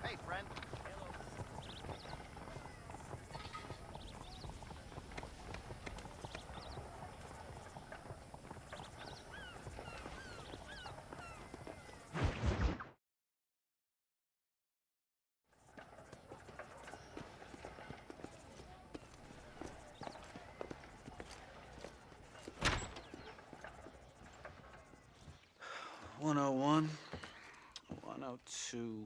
Hey, friend. 101, 102,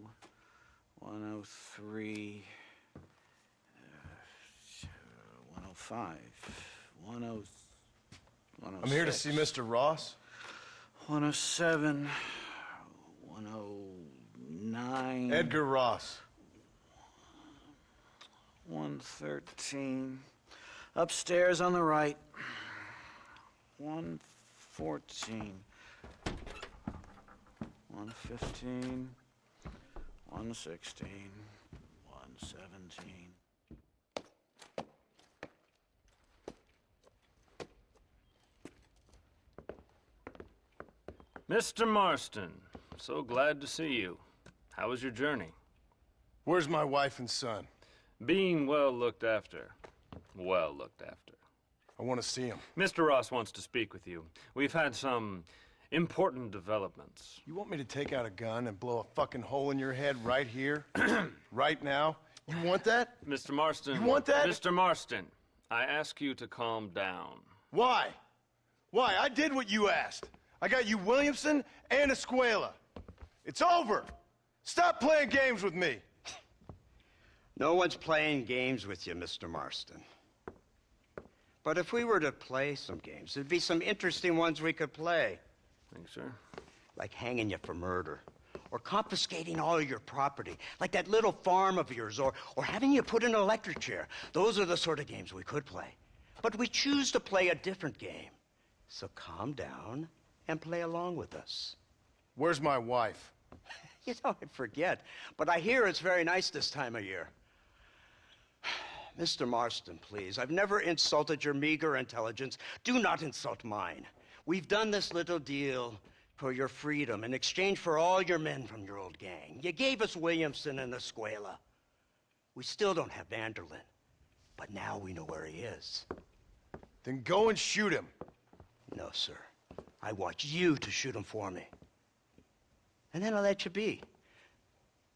103, 105, 106. I'm here to see Mr. Ross. 107, 109. Edgar Ross. 113. Upstairs on the right. 114. 115. 116. 117. Mr. Marston, so glad to see you. How was your journey? Where's my wife and son? Being well looked after. Well looked after. I want to see him. Mr. Ross wants to speak with you. We've had some important developments. You want me to take out a gun and blow a fucking hole in your head right here? Right now? You want that? Mr. Marston. You want that? Mr. Marston, I ask you to calm down. Why? Why? I did what you asked. I got you Williamson and Escuela. It's over. Stop playing games with me. No one's playing games with you, Mr. Marston. But if we were to play some games, there'd be some interesting ones we could play. Thanks, sir. Like hanging you for murder. Or confiscating all your property. Like that little farm of yours. Or having you put in an electric chair. Those are the sort of games we could play. But we choose to play a different game. So calm down and play along with us. Where's my wife? You know, I forget. But I hear it's very nice this time of year. Mr. Marston, please. I've never insulted your meager intelligence. Do not insult mine. We've done this little deal for your freedom in exchange for all your men from your old gang. You gave us Williamson and Escuela. We still don't have Vanderlyn, but now we know where he is. Then go and shoot him. No, sir. I want you to shoot him for me. And then I'll let you be.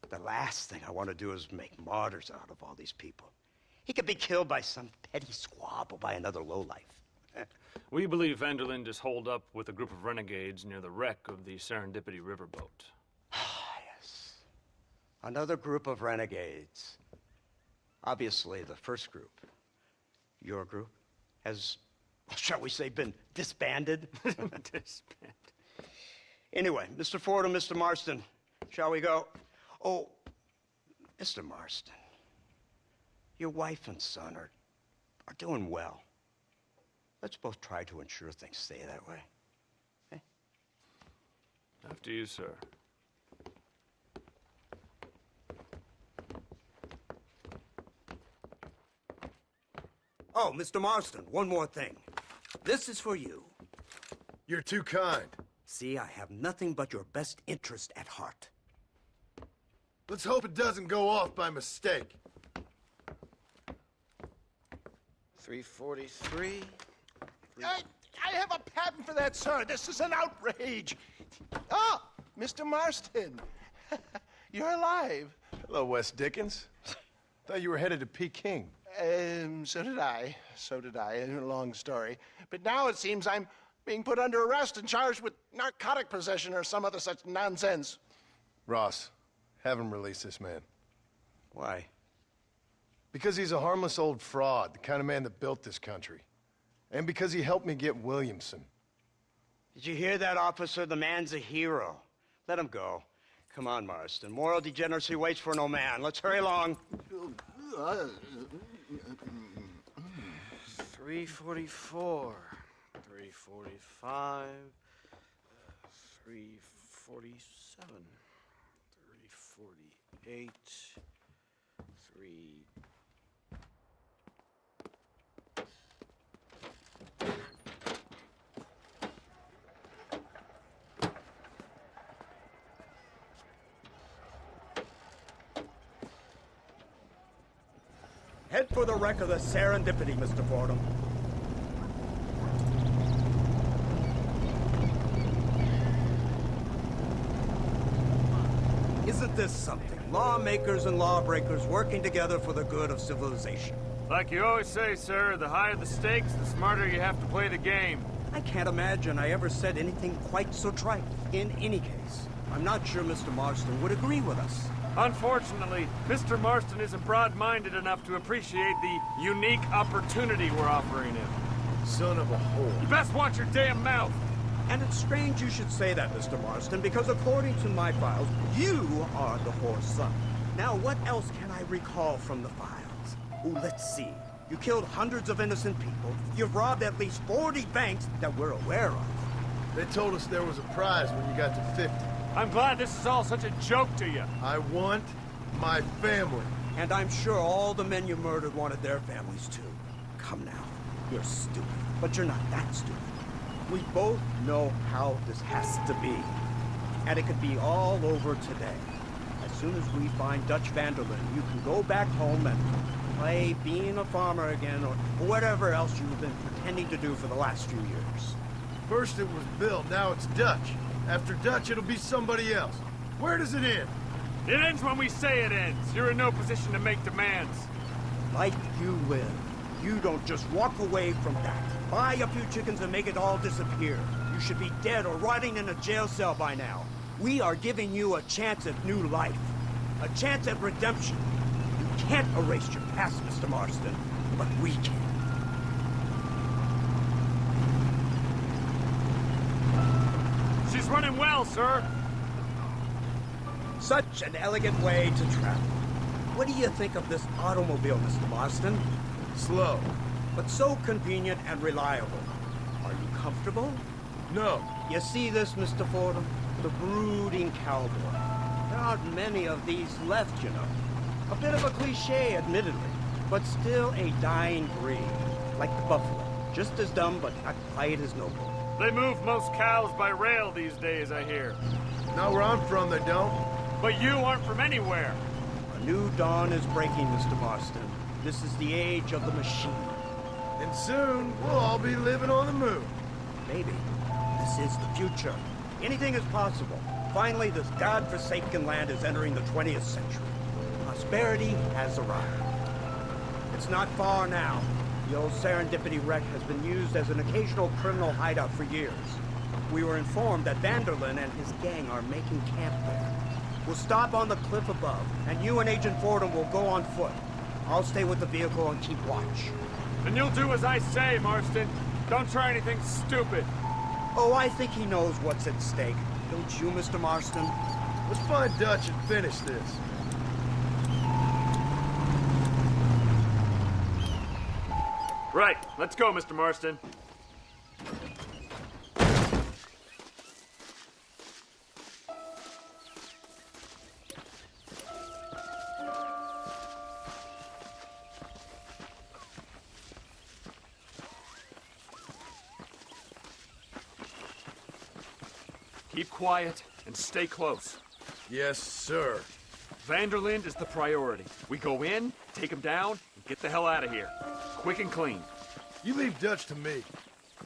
The last thing I want to do is make martyrs out of all these people. He could be killed by some petty squabble by another lowlife. We believe Vanderlyn is holed up with a group of renegades near the wreck of the Serendipity riverboat. Ah, yes. Another group of renegades. Obviously, the first group, your group, has, shall we say, been disbanded? Disbanded. Anyway, Mr. Ford and Mr. Marston, shall we go? Oh, Mr. Marston, your wife and son are doing well. Let's both try to ensure things stay that way. Okay? After you, sir. Oh, Mr. Marston, one more thing. This is for you. You're too kind. See, I have nothing but your best interest at heart. Let's hope it doesn't go off by mistake. 343. I have a patent for that, sir. This is an outrage. Oh, Mr. Marston. You're alive. Hello, Wes Dickens. Thought you were headed to Peking. So did I. So did I. A long story. But now it seems I'm being put under arrest and charged with narcotic possession or some other such nonsense. Ross, have him release this man. Why? Because he's a harmless old fraud, the kind of man that built this country. And because he helped me get Williamson. Did you hear that, officer? The man's a hero. Let him go. Come on, Marston. Moral degeneracy waits for no man. Let's hurry along. 344. 345. 347. 348. 3... Head for the wreck of the Serendipity, Mr. Fordham. Isn't this something? Lawmakers and lawbreakers working together for the good of civilization. Like you always say, sir, the higher the stakes, the smarter you have to play the game. I can't imagine I ever said anything quite so trite. In any case, I'm not sure Mr. Marston would agree with us. Unfortunately, Mr. Marston isn't broad-minded enough to appreciate the unique opportunity we're offering him. Son of a whore. You best watch your damn mouth! And it's strange you should say that, Mr. Marston, because according to my files, you are the whore's son. Now, what else can I recall from the files? Oh, let's see. You killed hundreds of innocent people. You've robbed at least 40 banks that we're aware of. They told us there was a prize when you got to 50. I'm glad this is all such a joke to you. I want my family. And I'm sure all the men you murdered wanted their families too. Come now. You're stupid, but you're not that stupid. We both know how this has to be. And it could be all over today. As soon as we find Dutch Vanderlyn, you can go back home and play being a farmer again, or whatever else you've been pretending to do for the last few years. First it was Bill, now it's Dutch. After Dutch, it'll be somebody else. Where does it end? It ends when we say it ends. You're in no position to make demands. Like you live. You don't just walk away from that. Buy a few chickens and make it all disappear. You should be dead or rotting in a jail cell by now. We are giving you a chance at new life. A chance at redemption. You can't erase your past, Mr. Marston, but we can. She's running well, sir. Such an elegant way to travel. What do you think of this automobile, Mr. Marston? Slow. But so convenient and reliable. Are you comfortable? No. You see this, Mr. Fordham? The brooding cowboy. There aren't many of these left, you know. A bit of a cliche, admittedly, but still a dying breed. Like the buffalo. Just as dumb, but not quite as noble. They move most cows by rail these days, I hear. Not where I'm from, they don't. But you aren't from anywhere. A new dawn is breaking, Mr. Marston. This is the age of the machine. And soon, we'll all be living on the moon. Maybe. This is the future. Anything is possible. Finally, this godforsaken land is entering the 20th century. Prosperity has arrived. It's not far now. The old Serendipity wreck has been used as an occasional criminal hideout for years. We were informed that Vanderlyn and his gang are making camp there. We'll stop on the cliff above, and you and Agent Fordham will go on foot. I'll stay with the vehicle and keep watch. And you'll do as I say, Marston. Don't try anything stupid. Oh, I think he knows what's at stake. Don't you, Mr. Marston? Let's find Dutch and finish this. Right, let's go, Mr. Marston. Keep quiet and stay close. Yes, sir. Vanderlyn is the priority. We go in, take him down, and get the hell out of here. Quick and clean. You leave Dutch to me.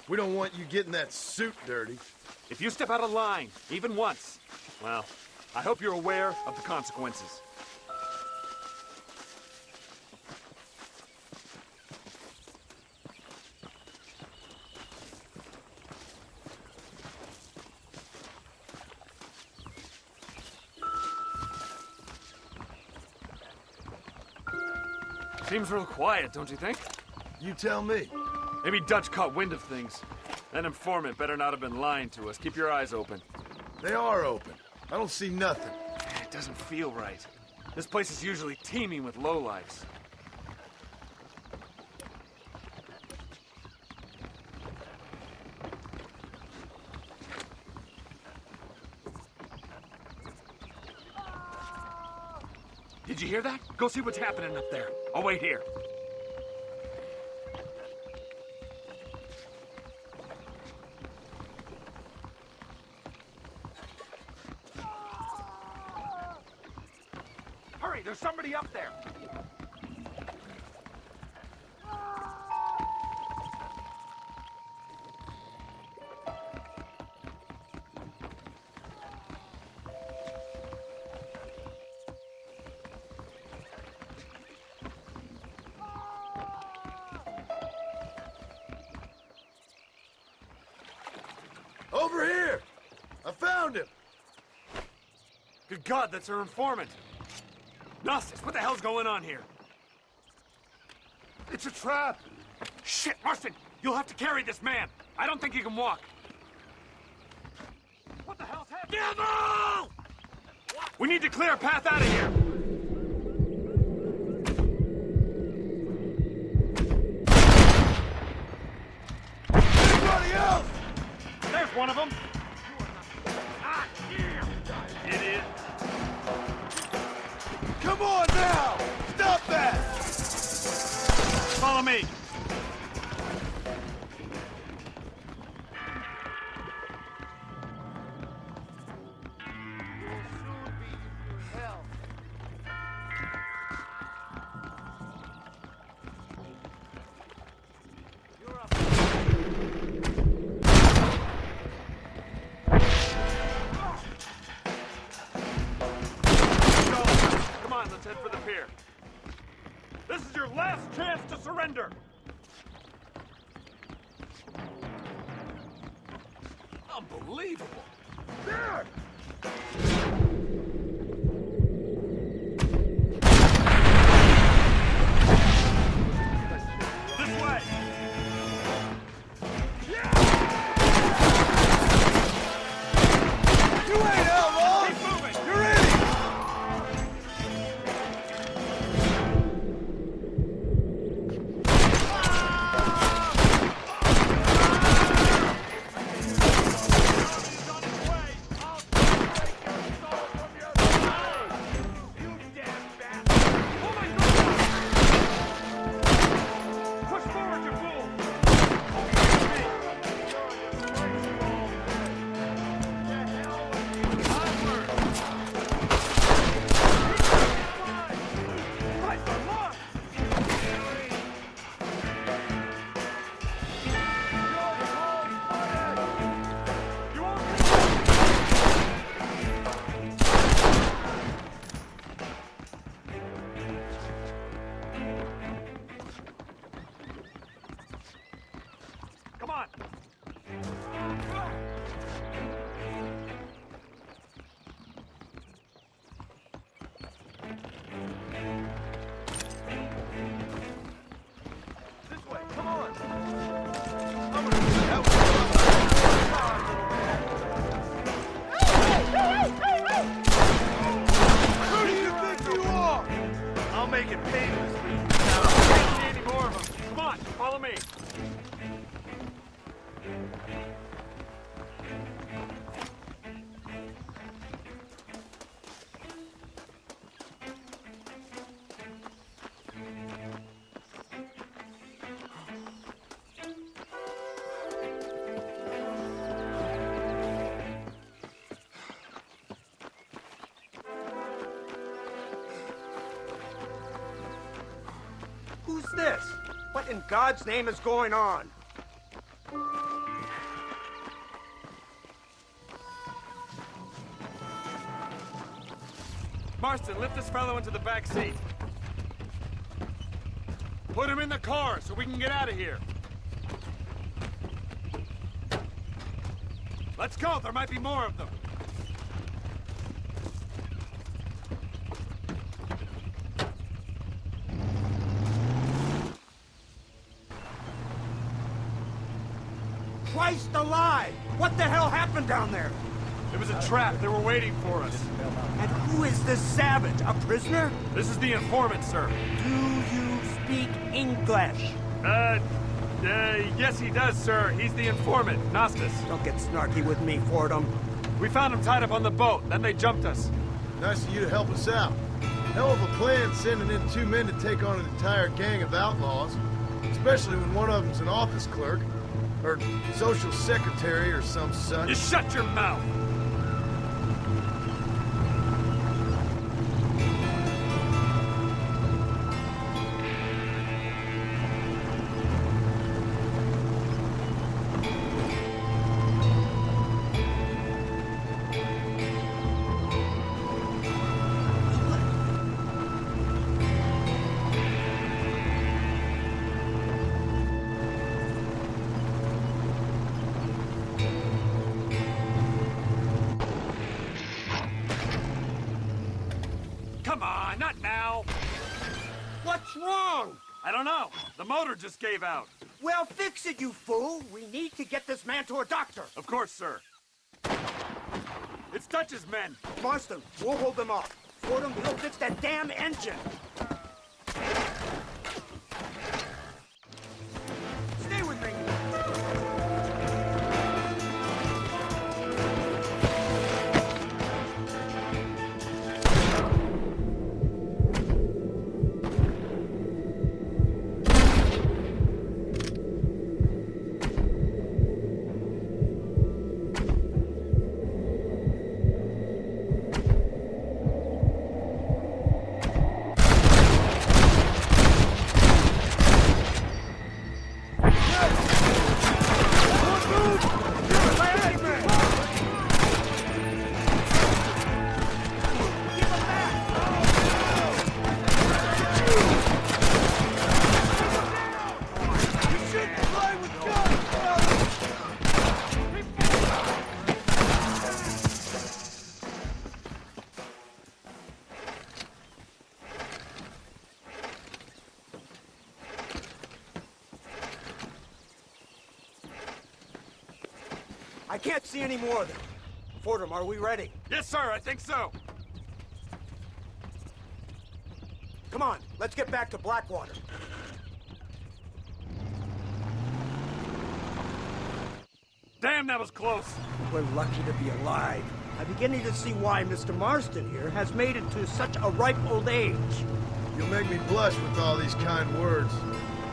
We don't want you getting that suit dirty. If you step out of line, even once, well, I hope you're aware of the consequences. Seems real quiet, don't you think? You tell me. Maybe Dutch caught wind of things. That informant better not have been lying to us. Keep your eyes open. They are open. I don't see nothing. It doesn't feel right. This place is usually teeming with lowlifes. Did you hear that? Go see what's happening up there. I'll wait here. Hurry, there's somebody up there. Over here! I found him! Good God, that's our informant. Gnostics, what the hell's going on here? It's a trap! Shit, Marston! You'll have to carry this man. I don't think he can walk. What the hell's happening? Devil! We need to clear a path out of here. Anybody else? There's one of them. Ah, yeah. Idiot. Come on now! Stop that! Follow me. Come on, let's head for the pier. This is your last chance to surrender. Unbelievable. There! This way. You ain't outlaws! Keep moving. You're in! Push forward, you fool! Come on! This way, come on! I'm gonna get that Who do you think you are? I'll make it painless for you. I can't see any more of them. Come on, follow me. Who's this? What in God's name is going on? Marston, lift this fellow into the back seat. Put him in the car so we can get out of here. Let's go, there might be more of them. Christ alive! What the hell happened down there? It was a trap, they were waiting for us. And who is this savage? A prisoner? This is the informant, sir. Do you speak English? Yes he does, sir. He's the informant, Gnostis. Don't get snarky with me, Fordham. We found him tied up on the boat, then they jumped us. Nice of you to help us out. Hell of a plan sending in 2 men to take on an entire gang of outlaws. Especially when one of them's an office clerk. Or social secretary or some such. You shut your mouth! not now. What's wrong? I don't know. The motor just gave out. Well, fix it, you fool. We need to get this man to a doctor. Of course, sir. It's Dutch's men. Marston, we'll hold them off. Fordham, we'll fix that damn engine. Stay with me. I can't see any more of them. Fordham, are we ready? Yes, sir, I think so. Come on, let's get back to Blackwater. Damn, that was close. We're lucky to be alive. I'm beginning to see why Mr. Marston here has made it to such a ripe old age. You'll make me blush with all these kind words.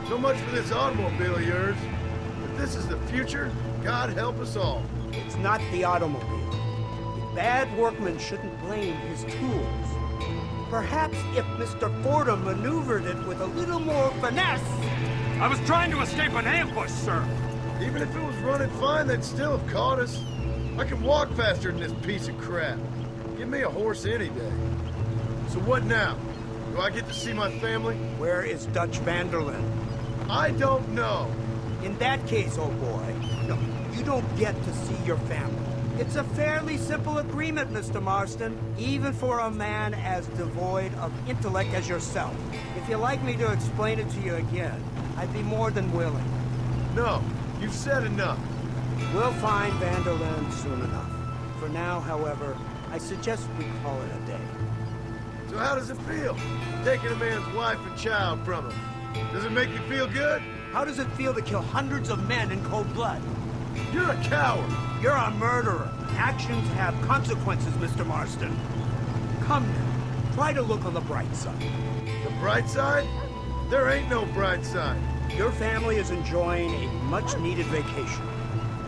So much for this automobile of yours. If this is the future, God help us all. It's not the automobile. A bad workman shouldn't blame his tools. Perhaps if Mr. Fordham maneuvered it with a little more finesse. I was trying to escape an ambush, sir. Even if it was running fine, they'd still have caught us. I can walk faster than this piece of crap. Give me a horse any day. So what now? Do I get to see my family? Where is Dutch Vanderlyn? I don't know. In that case, old boy, no, you don't get to see your family. It's a fairly simple agreement, Mr. Marston, even for a man as devoid of intellect as yourself. If you'd like me to explain it to you again, I'd be more than willing. No, you've said enough. We'll find Vanderlyn soon enough. For now, however, I suggest we call it a day. So how does it feel, taking a man's wife and child from him? Does it make you feel good? How does it feel to kill hundreds of men in cold blood? You're a coward. You're a murderer. Actions have consequences, Mr. Marston. Come now, try to look on the bright side. The bright side? There ain't no bright side. Your family is enjoying a much-needed vacation,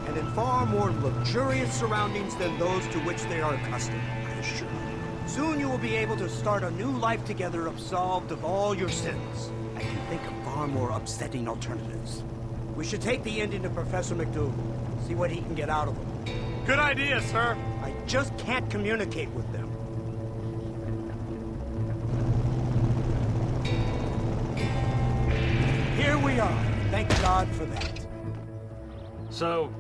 and in far more luxurious surroundings than those to which they are accustomed, I assure you. Soon you will be able to start a new life together, absolved of all your sins. I can think of far more upsetting alternatives. We should take the Indian to Professor McDougal, see what he can get out of him. Good idea, sir. I just can't communicate with them. Here we are. Thank God for that. So,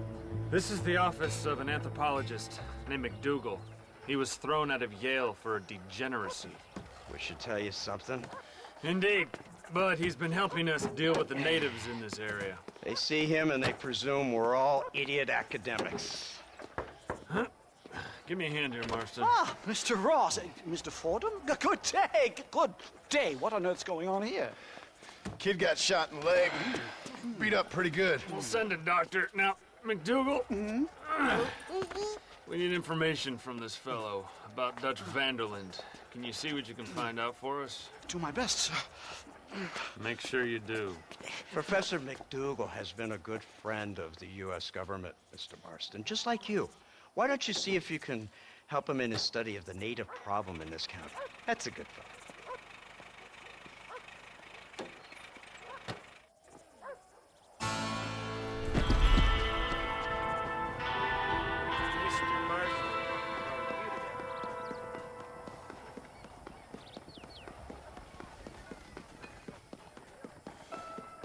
this is the office of an anthropologist named McDougal. He was thrown out of Yale for a degeneracy. We should tell you something. Indeed, but he's been helping us deal with the natives in this area. They see him and they presume we're all idiot academics. Give me a hand here, Marston. Ah, Mr. Ross. Mr. Fordham? Good day. Good day. What on earth's going on here? Kid got shot in the leg. Beat up pretty good. We'll send a doctor. Now, McDougal, we need information from this fellow about Dutch Vanderlyn. Can you see what you can find out for us? Do my best, sir. Make sure you do. Professor McDougal has been a good friend of the U.S. government, Mr. Marston, just like you. Why don't you see if you can help him in his study of the native problem in this county? That's a good fellow. Mr. Marston.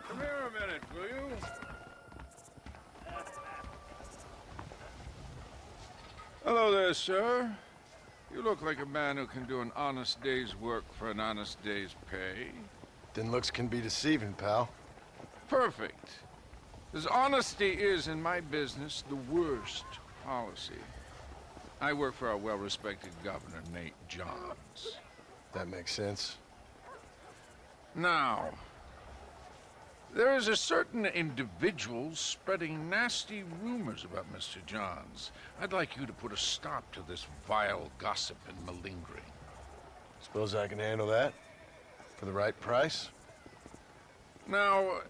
Come here a minute, will you? Hello there, sir. You look like a man who can do an honest day's work for an honest day's pay. Then looks can be deceiving, pal. Perfect. As honesty is in my business the worst policy. I work for our well-respected governor, Nate Johns. That makes sense. Now, there is a certain individual spreading nasty rumors about Mr. Johns. I'd like you to put a stop to this vile gossip and malingering. Suppose I can handle that? For the right price? Now,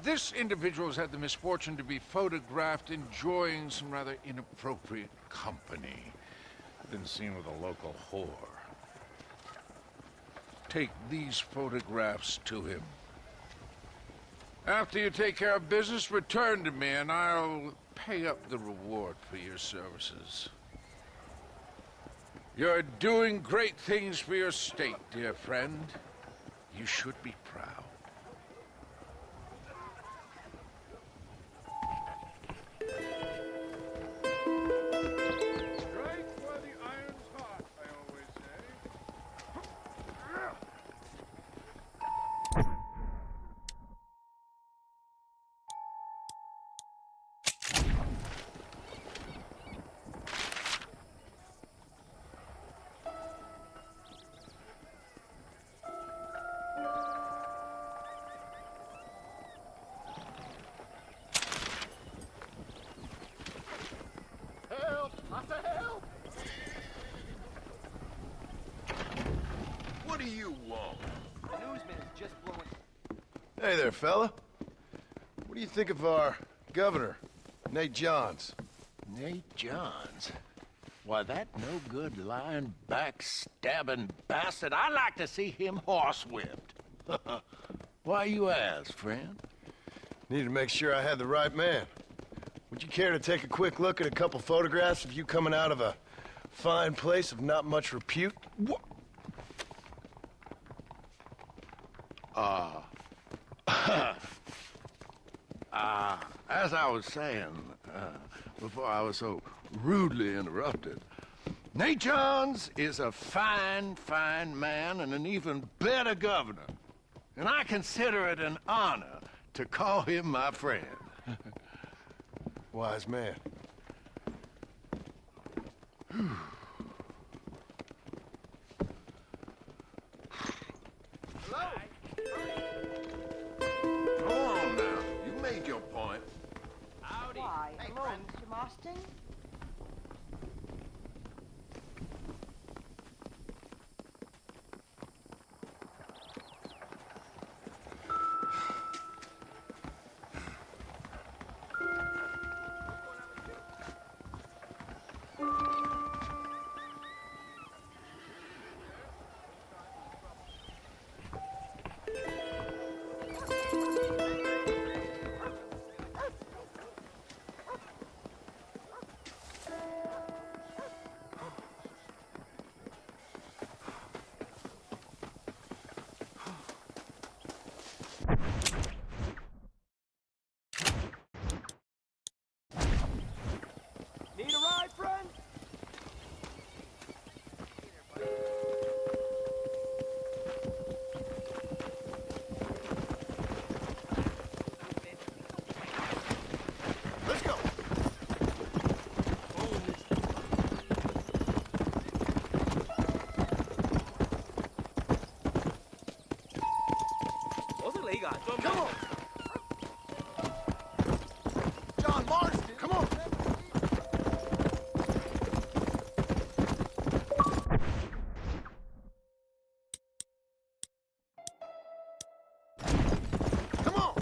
this individual has had the misfortune to be photographed enjoying some rather inappropriate company. Been seen with a local whore. Take these photographs to him. After you take care of business, return to me and I'll pay up the reward for your services. You're doing great things for your state, dear friend. You should be proud. Strike while the iron's hot, I always say. Help! Not to help! What do you want? The newsman is just blowing. Hey there, fella. What do you think of our governor, Nate Johns? Nate Johns? Why, that no-good, lying, backstabbing bastard, I'd like to see him horsewhipped. Why you ask, friend? Need to make sure I had the right man. Would you care to take a quick look at a couple photographs of you coming out of a fine place of not much repute? What? As I was saying, before I was so rudely interrupted, Nate Johns is a fine, fine man and an even better governor. And I consider it an honor to call him my friend. Wise man. Go on now. You made your point. Why? Hello, Mr. Marston? Need a ride, friend? Let's go. Come on. John Marston. Come on. Come on.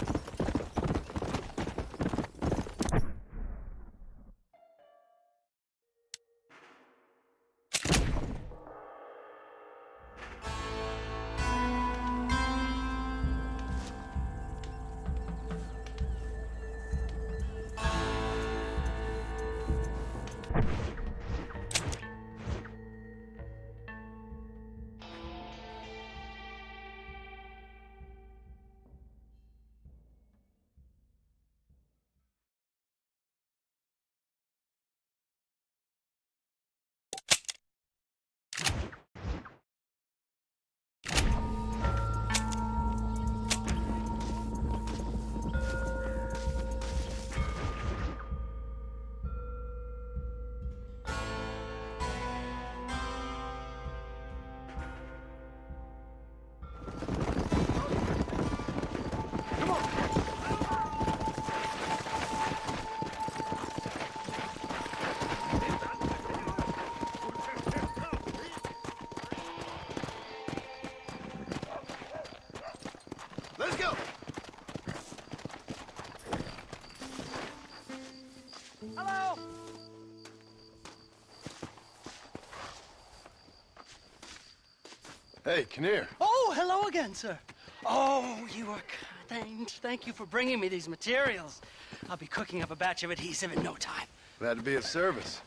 Hey, Kinnear. Oh, hello again, sir. Oh, you are kind. Thank you for bringing me these materials. I'll be cooking up a batch of adhesive in no time. Glad to be of service.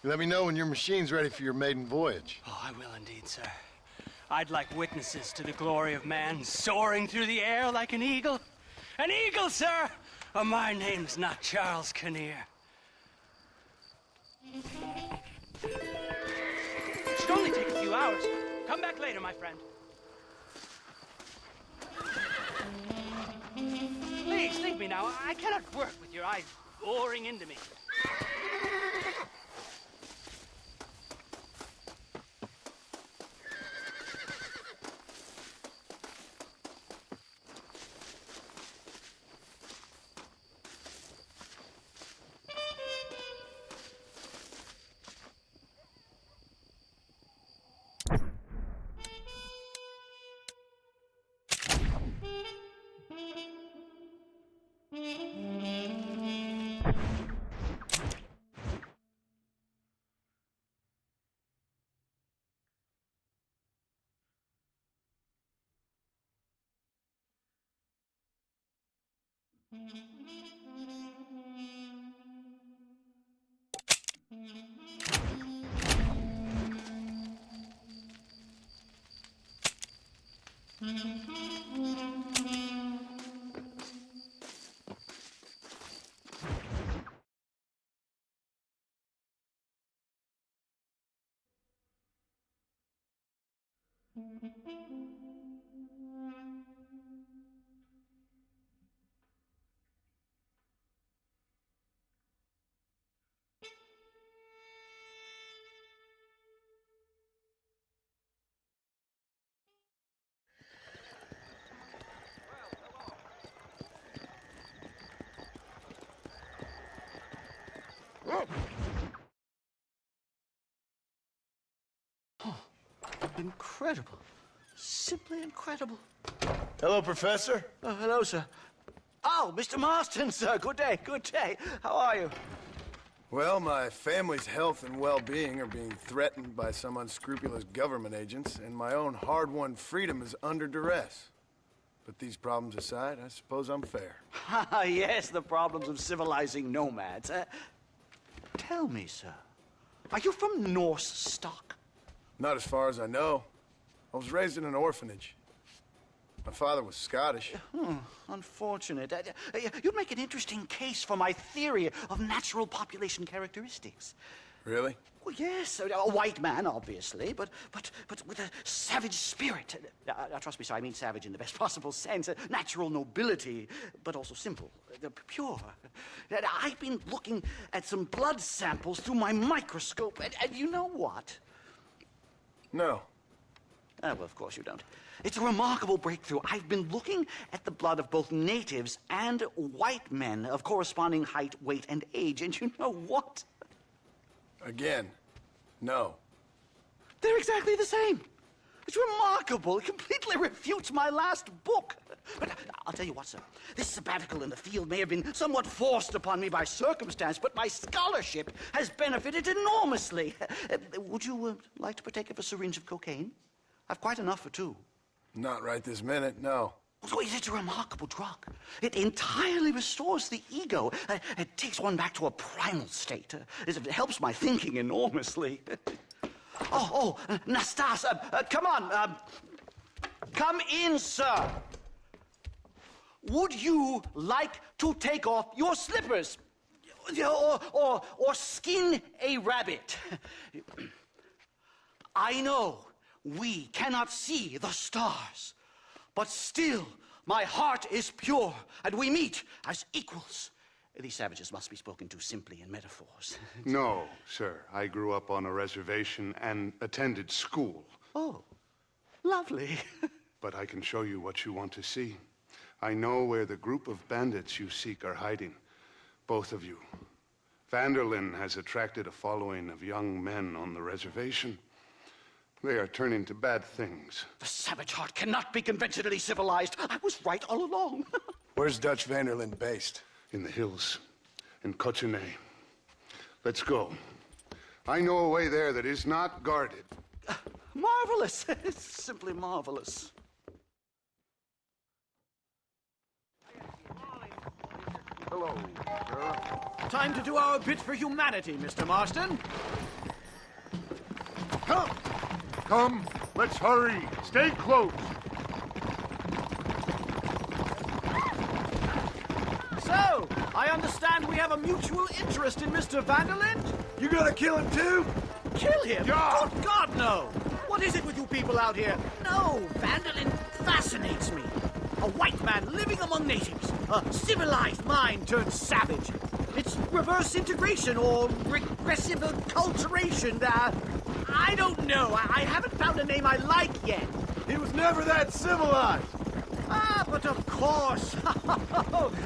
You let me know when your machine's ready for your maiden voyage. Oh, I will indeed, sir. I'd like witnesses to the glory of man soaring through the air like an eagle. An eagle, sir! Oh, my name's not Charles Kinnear. It should only take a few hours. Come back later, my friend. Please, leave me now. I cannot work with your eyes boring into me. Incredible. Simply incredible. Hello, Professor. Hello, sir. Oh, Mr. Marston, sir. Good day, good day. How are you? Well, my family's health and well-being are being threatened by some unscrupulous government agents, and my own hard-won freedom is under duress. But these problems aside, I suppose I'm fair. Yes, the problems of civilizing nomads. Tell me, sir, are you from Norse stock? Not as far as I know. I was raised in an orphanage. My father was Scottish. Unfortunate. You'd make an interesting case for my theory of natural population characteristics. Really? Well, yes, a white man, obviously, but with a savage spirit. Trust me, sir, I mean savage in the best possible sense. Natural nobility, but also simple, pure. I've been looking at some blood samples through my microscope, and you know what? No. Well, of course you don't. It's a remarkable breakthrough. I've been looking at the blood of both natives and white men of corresponding height, weight, and age, and you know what? Again, no. They're exactly the same. It's remarkable. It completely refutes my last book. But I'll tell you what, sir. This sabbatical in the field may have been somewhat forced upon me by circumstance, but my scholarship has benefited enormously. Would you like to partake of a syringe of cocaine? I've quite enough for two. Not right this minute, no. So it's a remarkable drug. It entirely restores the ego. It takes one back to a primal state. It helps my thinking enormously. Nastas, come on. Come in, sir. Would you like to take off your slippers? Or skin a rabbit? I know we cannot see the stars, but still my heart is pure, and we meet as equals. These savages must be spoken to simply in metaphors. No, sir. I grew up on a reservation and attended school. Oh, lovely. But I can show you what you want to see. I know where the group of bandits you seek are hiding. Both of you. Vanderlyn has attracted a following of young men on the reservation. They are turning to bad things. The savage heart cannot be conventionally civilized. I was right all along. Where's Dutch Vanderlyn based? In the hills, in Cochene. Let's go. I know a way there that is not guarded. Marvelous. It's simply marvelous. Hello, sir. Time to do our bit for humanity, Mr. Marston. Come, let's hurry. Stay close. So, I understand we have a mutual interest in Mr. Vanderlyn? You gonna kill him too? Kill him? Yeah. Good God, no! What is it with you people out here? No, Vanderlyn fascinates me. A white man living among natives. A civilized mind turned savage. It's reverse integration or regressive acculturation. I don't know. I haven't found a name I like yet. He was never that civilized. Ah, but of course.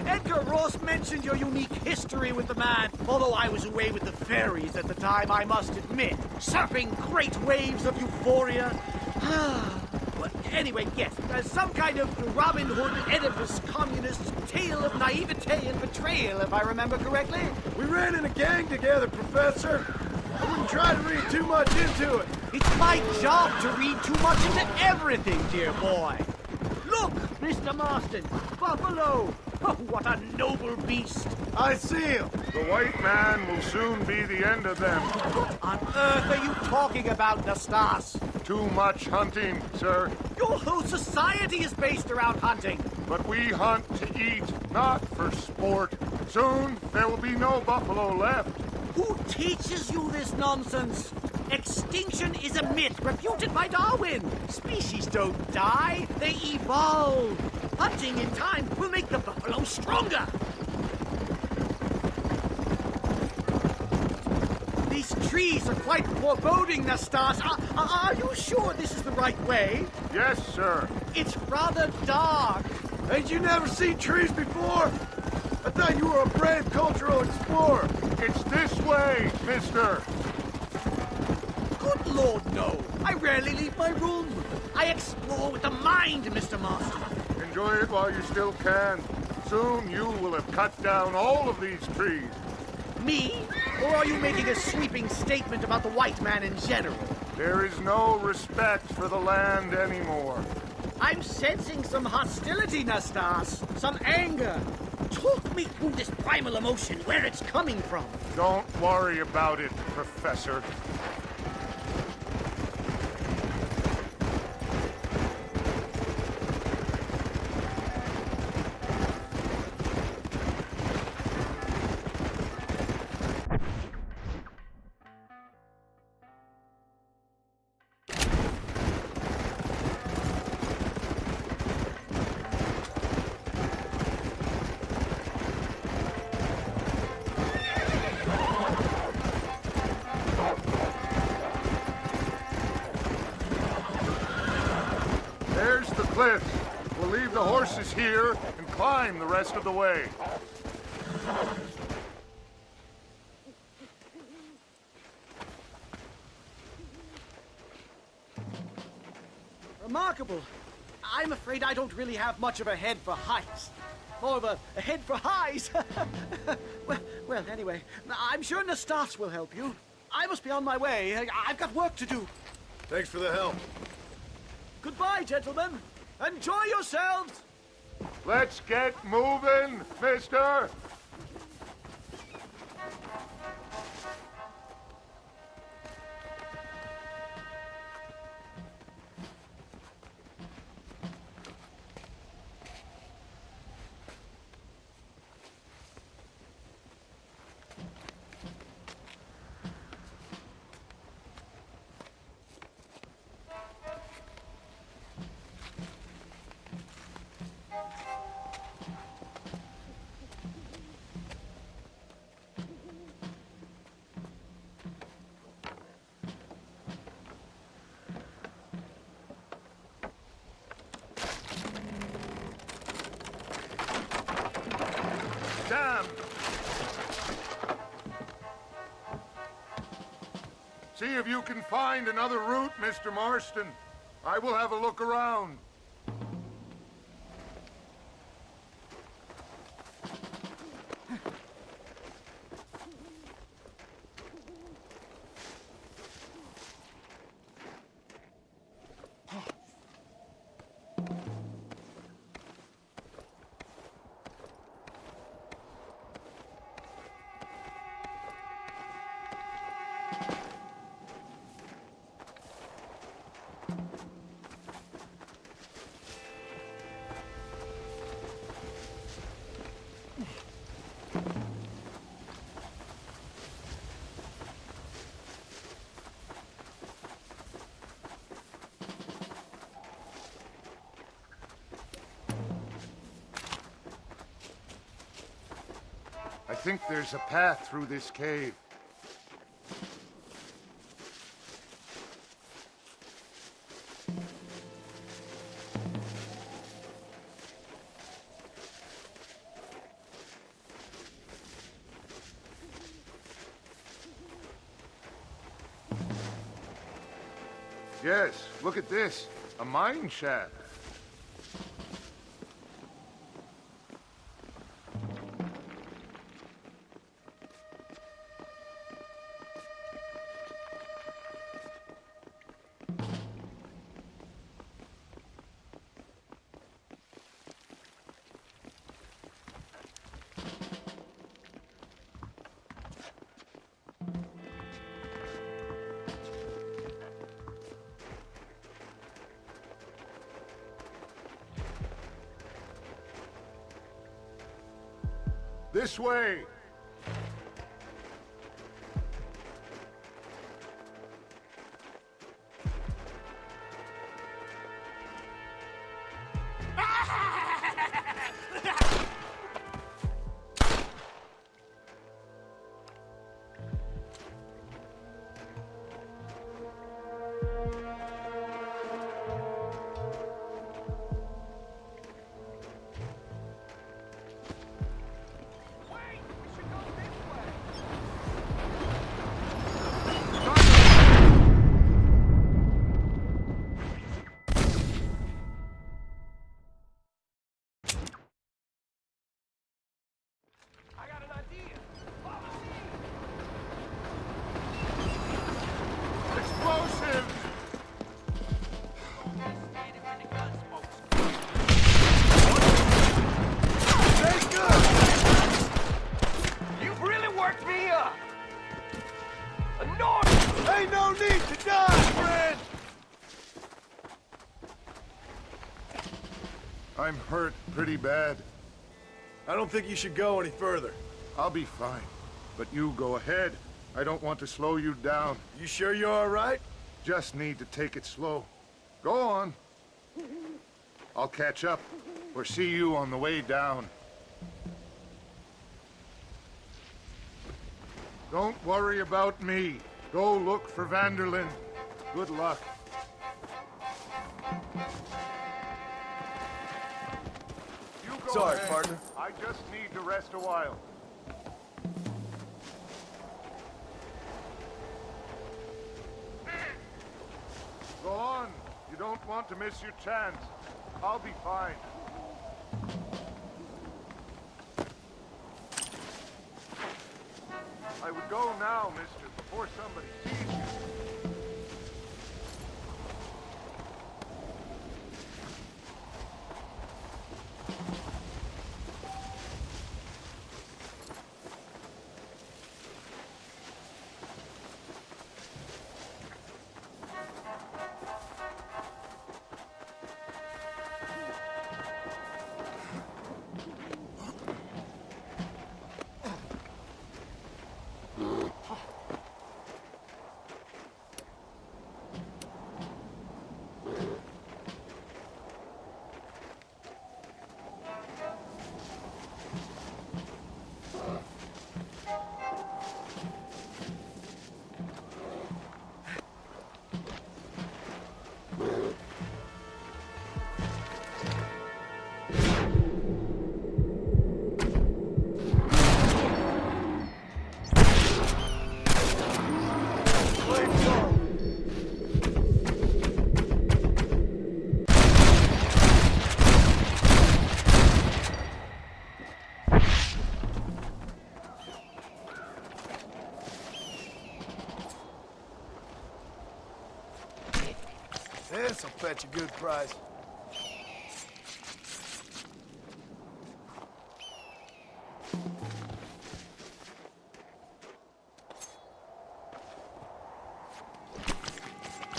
Edgar Ross mentioned your unique history with the man. Although I was away with the fairies at the time, I must admit. Surfing great waves of euphoria. Well, anyway, yes. Some kind of Robin Hood, Oedipus, communist tale of naivete and betrayal, if I remember correctly. We ran in a gang together, Professor. I wouldn't try to read too much into it. It's my job to read too much into everything, dear boy. Look, Mr. Marston, buffalo. Oh, what a noble beast. I see him. The white man will soon be the end of them. What on earth are you talking about, Nastas? Too much hunting, sir. Your whole society is based around hunting. But we hunt to eat, not for sport. Soon there will be no buffalo left. Who teaches you this nonsense? Extinction is a myth refuted by Darwin. Species don't die, they evolve. Hunting in time will make the buffalo stronger. These trees are quite foreboding, Nastas. Are you sure this is the right way? Yes, sir. It's rather dark. Ain't you never seen trees before? I thought you were a brave cultural explorer. It's this way, mister. Good Lord, no. I rarely leave my room. I explore with the mind, Mr. Marston. Enjoy it while you still can. Soon you will have cut down all of these trees. Me? Or are you making a sweeping statement about the white man in general? There is no respect for the land anymore. I'm sensing some hostility, Nastas. Some anger. Talk me through this primal emotion, where it's coming from. Don't worry about it, Professor. There's the cliffs. We'll leave the horses here and climb the rest of the way. Remarkable. I'm afraid I don't really have much of a head for heights. More of a head for highs. well, anyway, I'm sure Nastas will help you. I must be on my way. I've got work to do. Thanks for the help. Goodbye, gentlemen. Enjoy yourselves. Let's get moving, mister. Damn! See if you can find another route, Mr. Marston. I will have a look around. think there's a path through this cave. Yes, look at this. A mine shaft. This way! Explosives! You've really worked me up! Enormous! Ain't no need to die, friend! I'm hurt pretty bad. I don't think you should go any further. I'll be fine. But you go ahead. I don't want to slow you down. You sure you're all right? Just need to take it slow. Go on. I'll catch up or see you on the way down. Don't worry about me. Go look for Vanderlyn. Good luck. You go Sorry, ahead. partner. I just need to rest a while. Go on. You don't want to miss your chance. I'll be fine. I would go now, mister, before somebody sees you. This'll fetch a good price.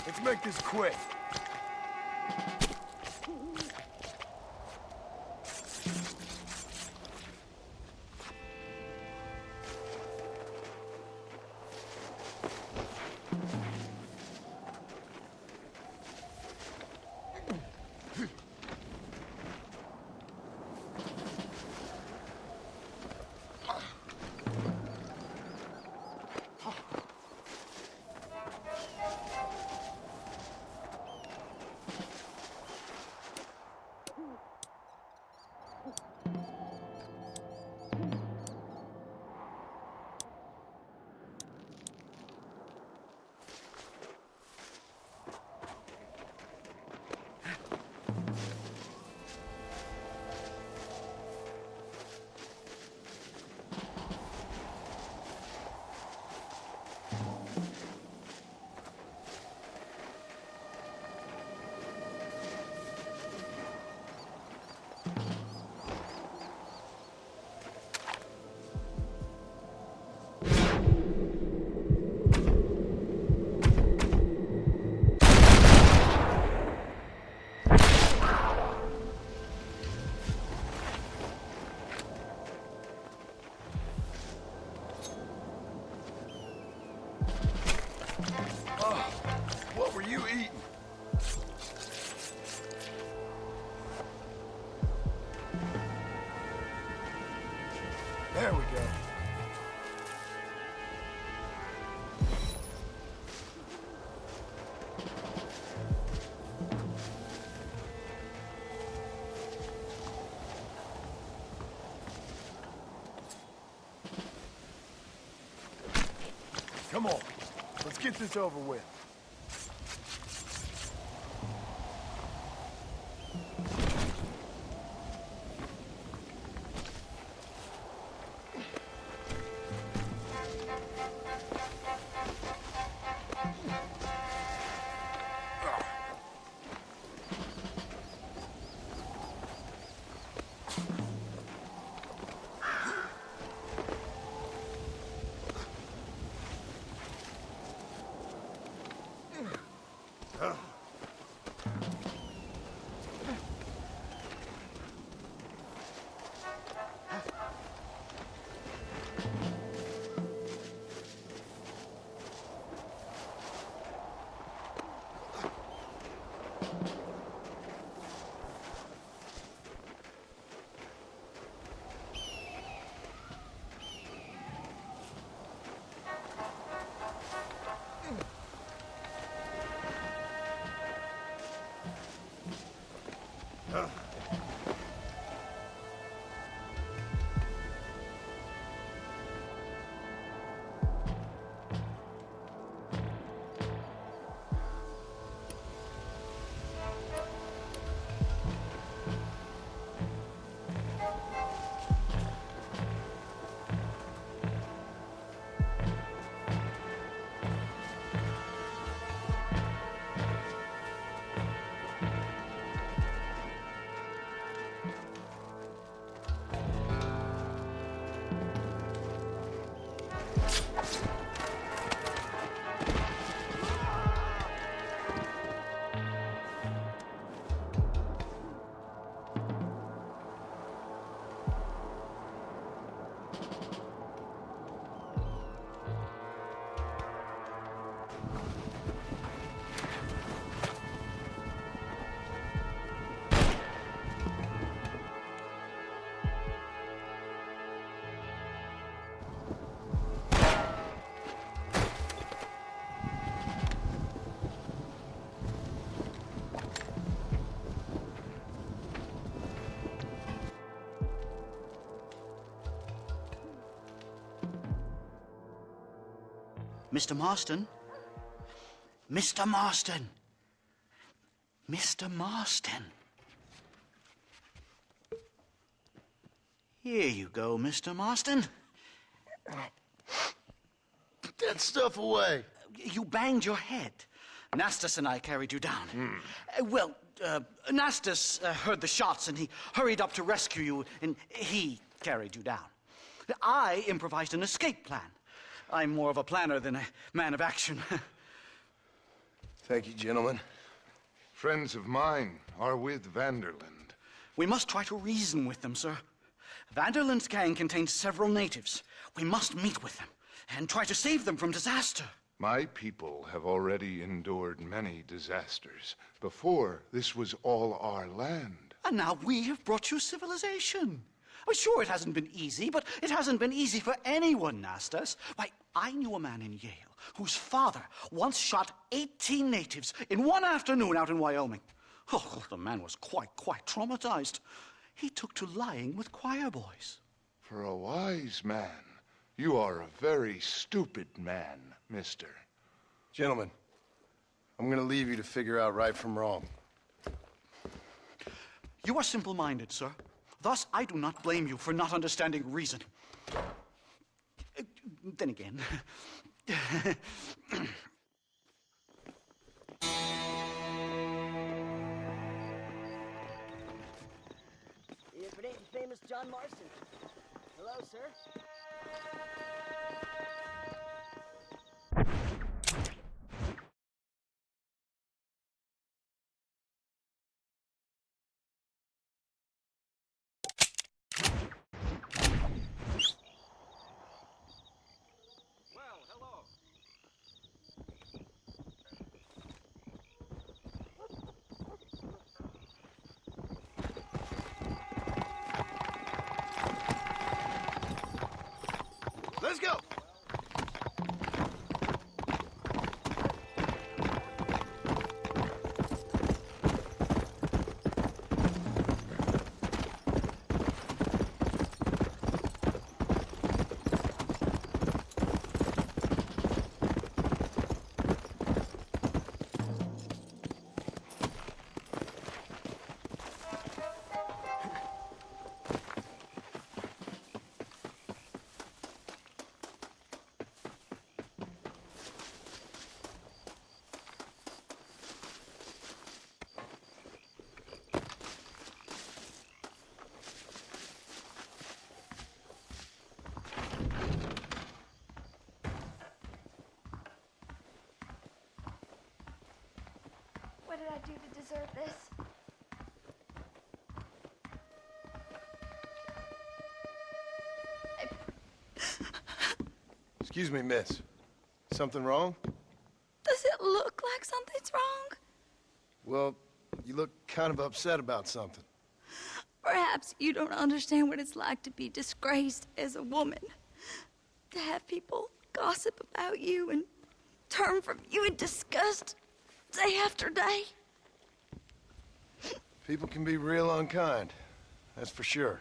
Let's make this quick. There we go. Come on, let's get this over with. Mr. Marston? Mr. Marston! Mr. Marston! Here you go, Mr. Marston. Put that stuff away. You banged your head. Nastas and I carried you down. Nastas heard the shots and he hurried up to rescue you and he carried you down. I improvised an escape plan. I'm more of a planner than a man of action. Thank you, gentlemen. Friends of mine are with Vanderland. We must try to reason with them, sir. Vanderland's gang contains several natives. We must meet with them and try to save them from disaster. My people have already endured many disasters. Before, this was all our land. And now we have brought you civilization. Well, sure, it hasn't been easy, but it hasn't been easy for anyone, Nastas. Why, I knew a man in Yale whose father once shot 18 natives in one afternoon out in Wyoming. Oh, the man was quite traumatized. He took to lying with choir boys. For a wise man, you are a very stupid man, mister. Gentlemen, I'm gonna leave you to figure out right from wrong. You are simple-minded, sir. Thus, I do not blame you for not understanding reason. Then again... If it ain't the famous John Marston. Hello, sir. Let's go! What did I do to deserve this? Excuse me, miss. Something wrong? Does it look like something's wrong? Well, you look kind of upset about something. Perhaps you don't understand what it's like to be disgraced as a woman. To have people gossip about you and turn from you in disgust day after day. People can be real unkind, that's for sure.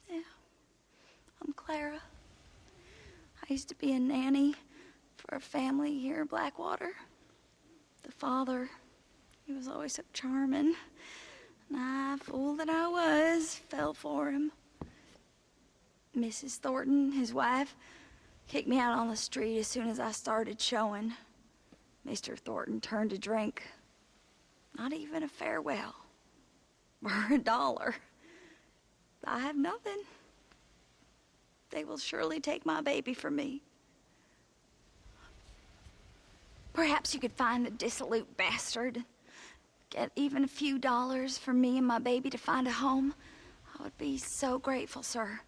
Yeah, I'm Clara. I used to be a nanny for a family here in Blackwater. The father, he was always so charming. And I, fool that I was, fell for him. Mrs. Thornton, his wife, kicked me out on the street as soon as I started showing. Mr. Thornton turned to drink. Not even a farewell. Or $1. I have nothing. They will surely take my baby from me. Perhaps you could find the dissolute bastard. Get even a few dollars for me and my baby to find a home. I would be so grateful, sir.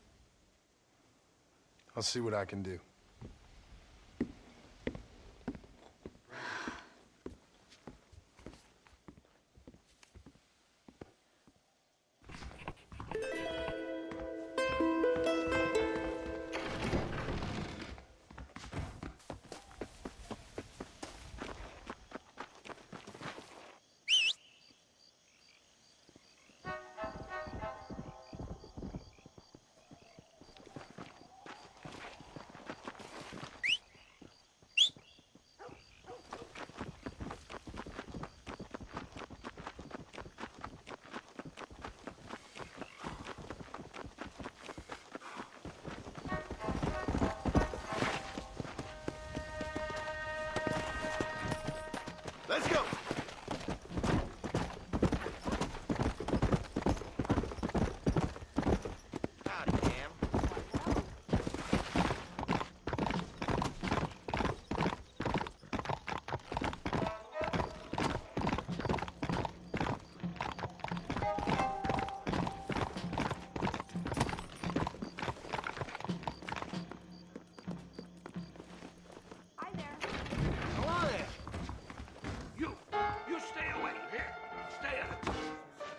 I'll see what I can do. Let's go!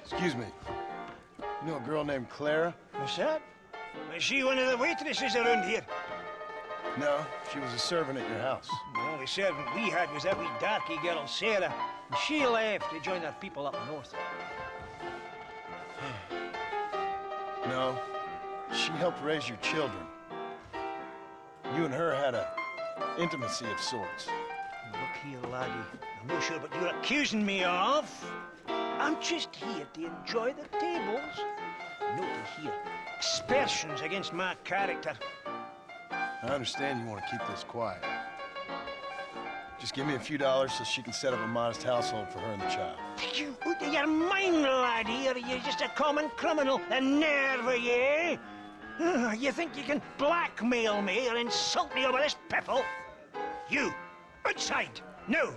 Excuse me. You know a girl named Clara? What's that? Is she one of the waitresses around here? No, she was a servant at your house. The only servant we had was that wee darky girl, Sarah. And she left to join our people up north. No, she helped raise your children. You and her had a intimacy of sorts. Look here, laddie. I'm not sure what you're accusing me of. I'm just here to enjoy the tables. Not to hear aspersions against my character. I understand you want to keep this quiet. Just give me a few dollars so she can set up a modest household for her and the child. You out of your mind, laddie, or are you just a common criminal? The nerve of you! You think you can blackmail me or insult me over this piffle? You, outside, no!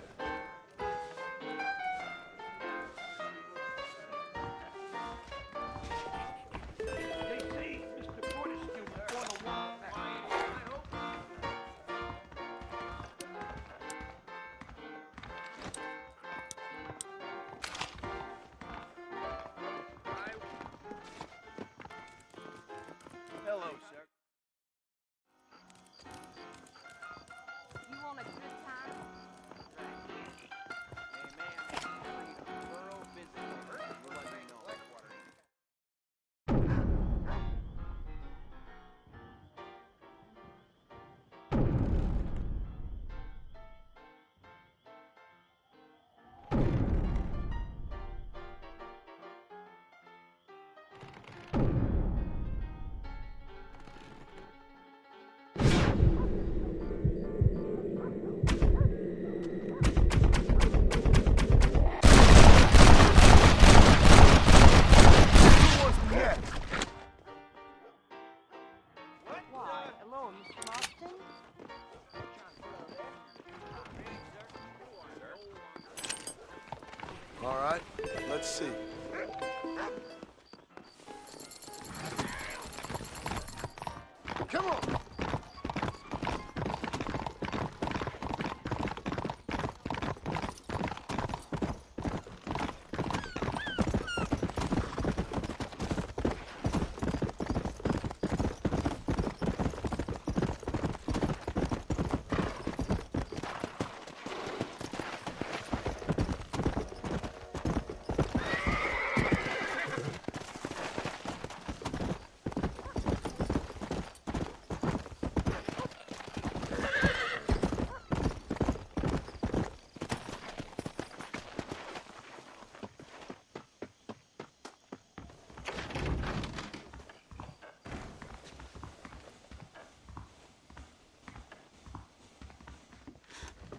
Hello, sir. Come on.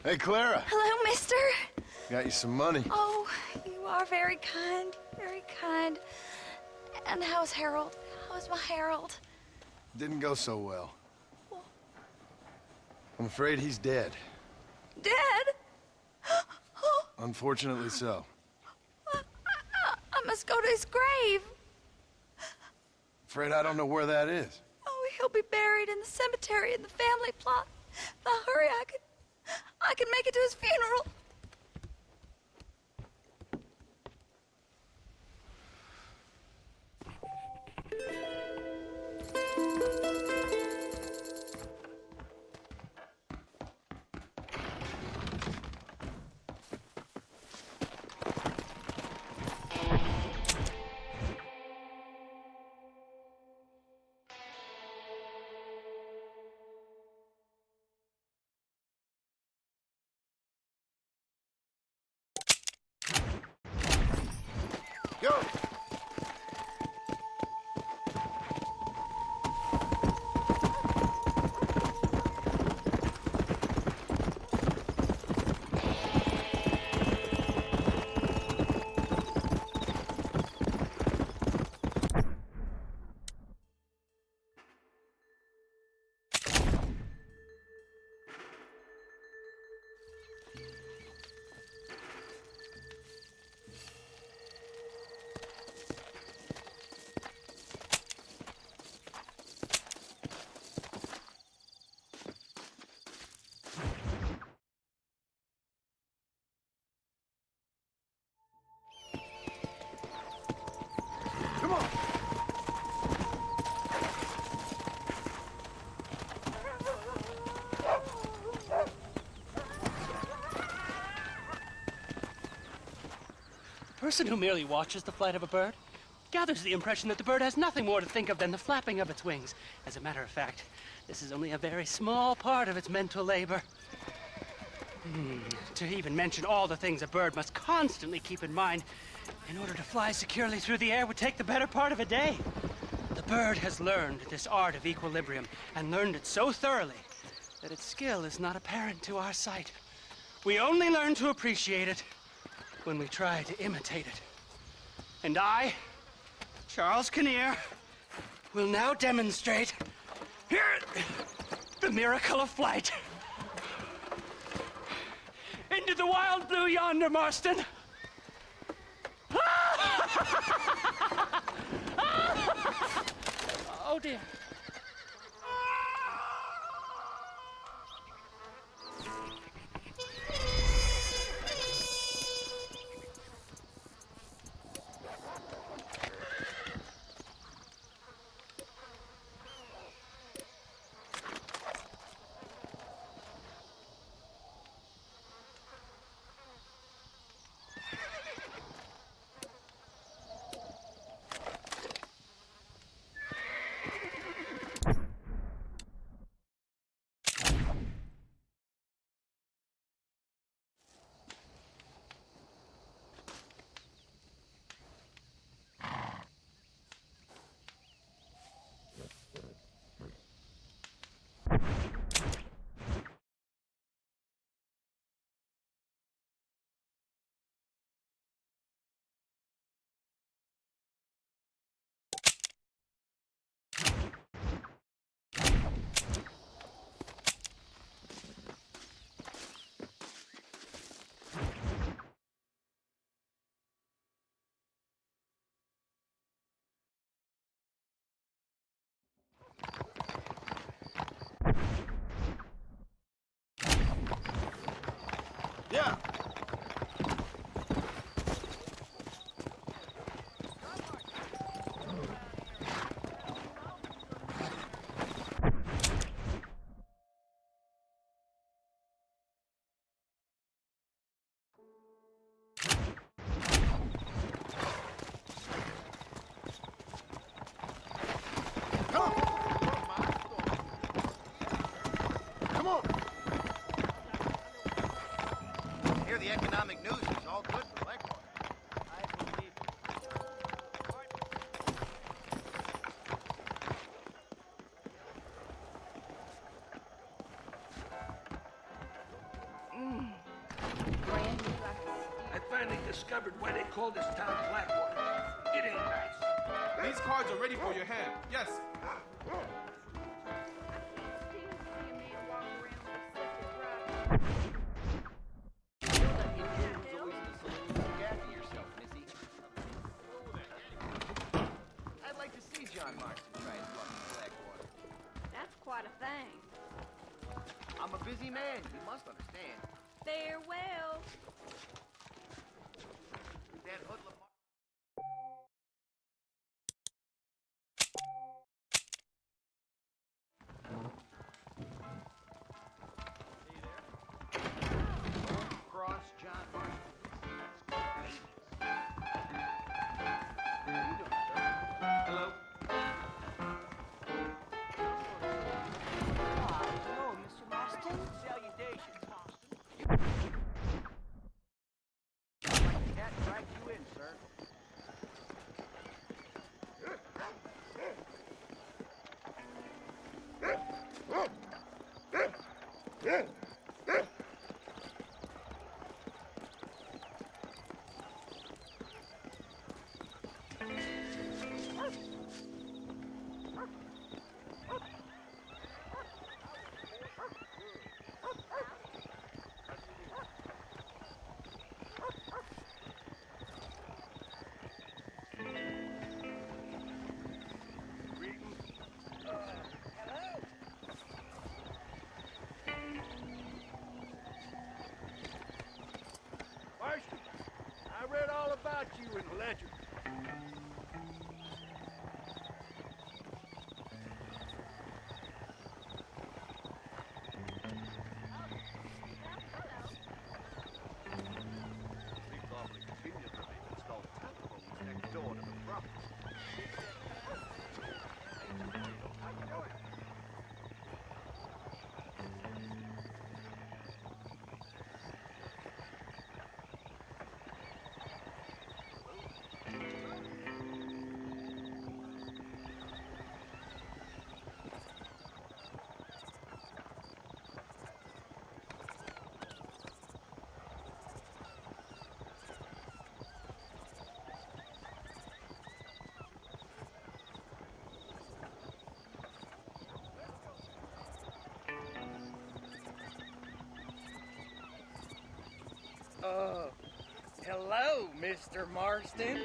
Hey, Clara. Hello, mister. Got you some money. Oh, you are very kind, very kind. And how's Harold? How's my Harold? Didn't go so well. I'm afraid he's dead. Dead? Oh, Unfortunately so. I must go to his grave. Afraid I don't know where that is. Oh, he'll be buried in the cemetery in the family plot. If I hurry, I can make it to his funeral. Go! Come on! A person who merely watches the flight of a bird gathers the impression that the bird has nothing more to think of than the flapping of its wings. As a matter of fact, this is only a very small part of its mental labor. To even mention all the things a bird must constantly keep in mind in order to fly securely through the air would take the better part of a day. The bird has learned this art of equilibrium and learned it so thoroughly that its skill is not apparent to our sight. We only learn to appreciate it when we try to imitate it. And I, Charles Kinnear, will now demonstrate here the miracle of flight. Into the wild blue yonder, Marston. Oh dear. Yeah. Come on. Here, the economic news is all good for Blackwater. I believe I finally discovered why they call this town Blackwater. It ain't nice. These cards are ready for your hand. Yes. I'd like to see John Marston try his luck in Blackwater. That's quite a thing. I'm a busy man, you must understand. Farewell. That hoodlum... Cross John Marston. Hello? Hello, Mr. Marston. Salutations, Cat dragged you in, sir. Marston, I read all about you in the ledger. Seems awfully convenient for me to install telephones next door to the property. hello, Mr. Marston.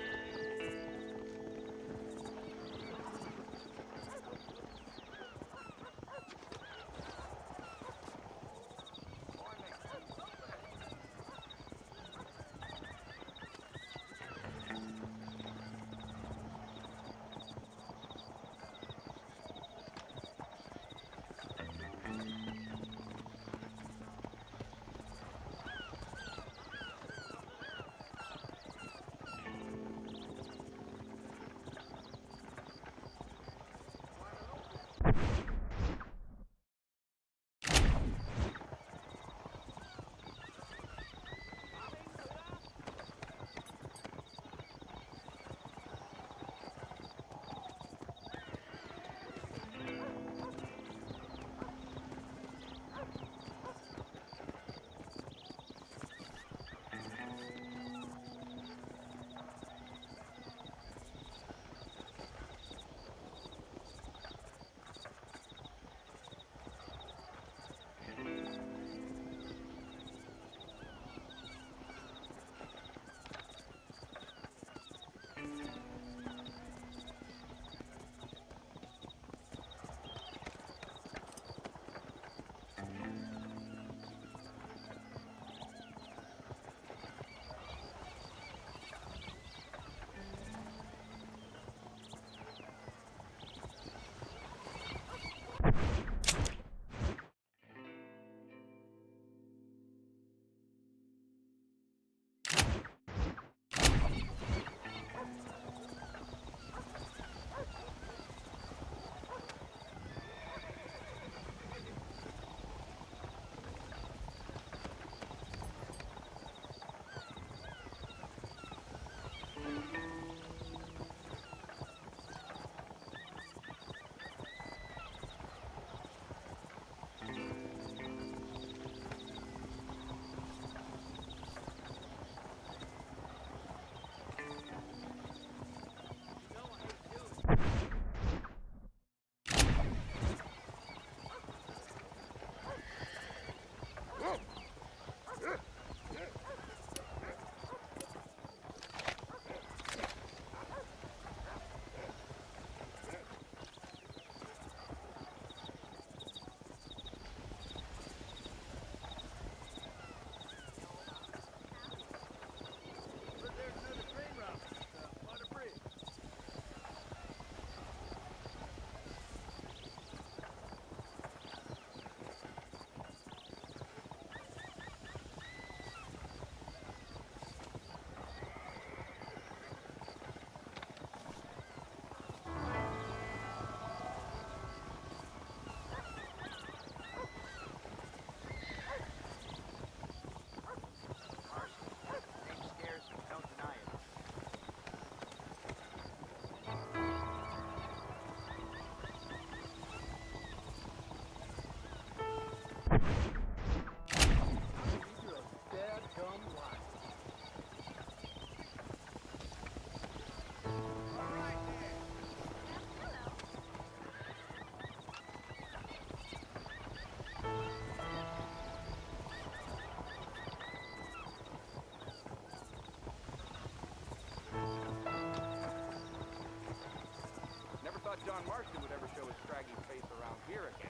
John Marston would ever show his scraggy face around here again.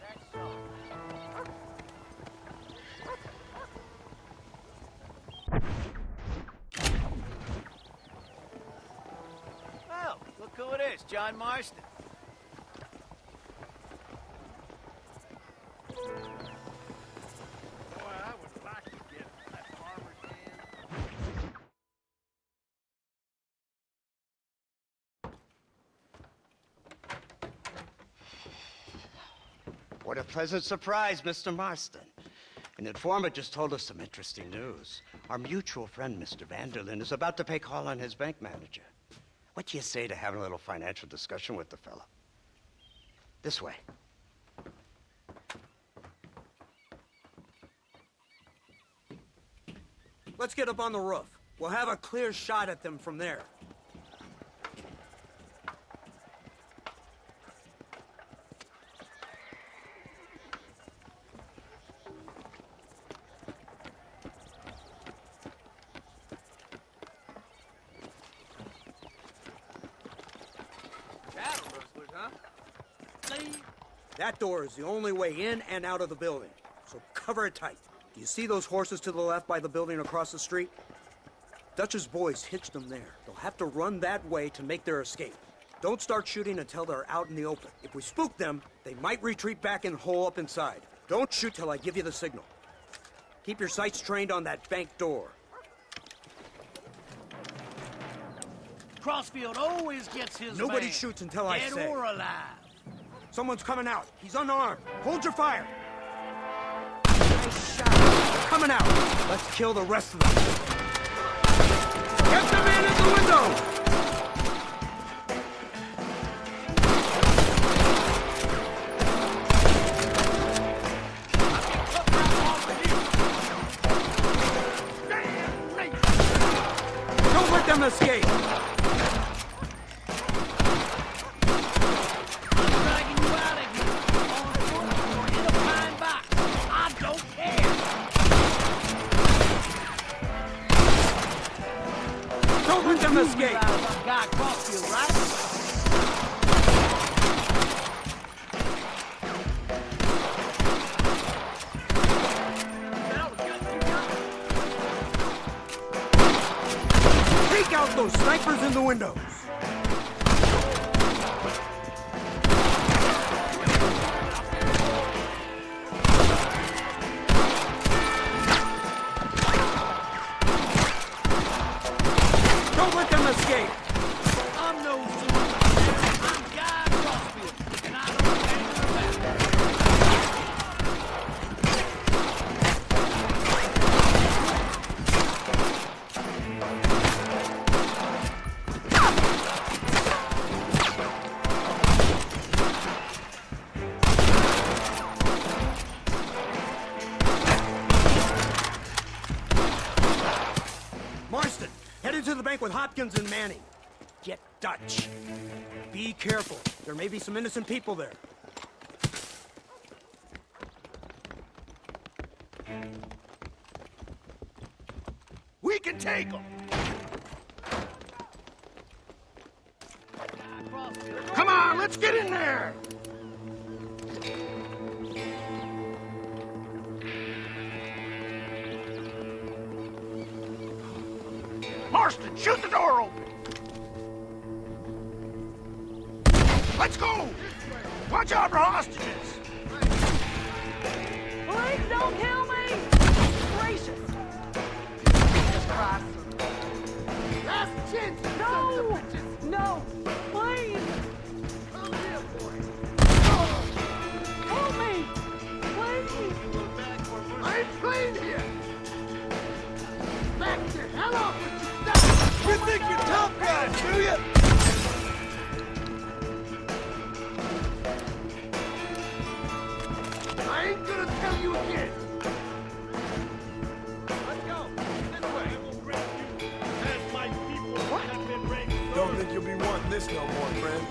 That's so. Well, look who it is, John Marston. Boy, I would like to get that farmer's hand. What a pleasant surprise, Mr. Marston. An informant just told us some interesting news. Our mutual friend, Mr. Vanderlyn, is about to pay call on his bank manager. What do you say to having a little financial discussion with the fellow? This way. Let's get up on the roof. We'll have a clear shot at them from there. Cattle rustlers, huh? That door is the only way in and out of the building, so cover it tight. Do you see those horses to the left by the building across the street? Dutch's boys hitched them there. They'll have to run that way to make their escape. Don't start shooting until they're out in the open. If we spook them, they might retreat back and hole up inside. Don't shoot till I give you the signal. Keep your sights trained on that bank door. Crossfield always gets his Nobody man, shoots until I dead say. or alive. Someone's coming out. He's unarmed. Hold your fire. Nice shot. They're coming out. Let's kill the rest of them. Get the man in the window! Don't let them escape! Don't let them escape! Guy Crossfield, right? Take out those snipers in the windows! Don't let them escape! I'm no fool. I'm Guy Crossfield, and I don't hang around. Marston, head into the bank with Hopkins and Manning. Get Dutch. Be careful. There may be some innocent people there. We can take them! Come on, let's get in there! Marston, shoot the door open! Let's go! Watch out for hostages! Please don't kill me! Gracious! Last chance! No! No! Please! Come here, boy! Help me! Please! I ain't playing here! Back the hell off with your stuff! You think you're tough guys, do you? I ain't gonna tell you again! Let's go. This way. I will grab you as my people have been raped. Don't think you'll be wanting this no more, friend.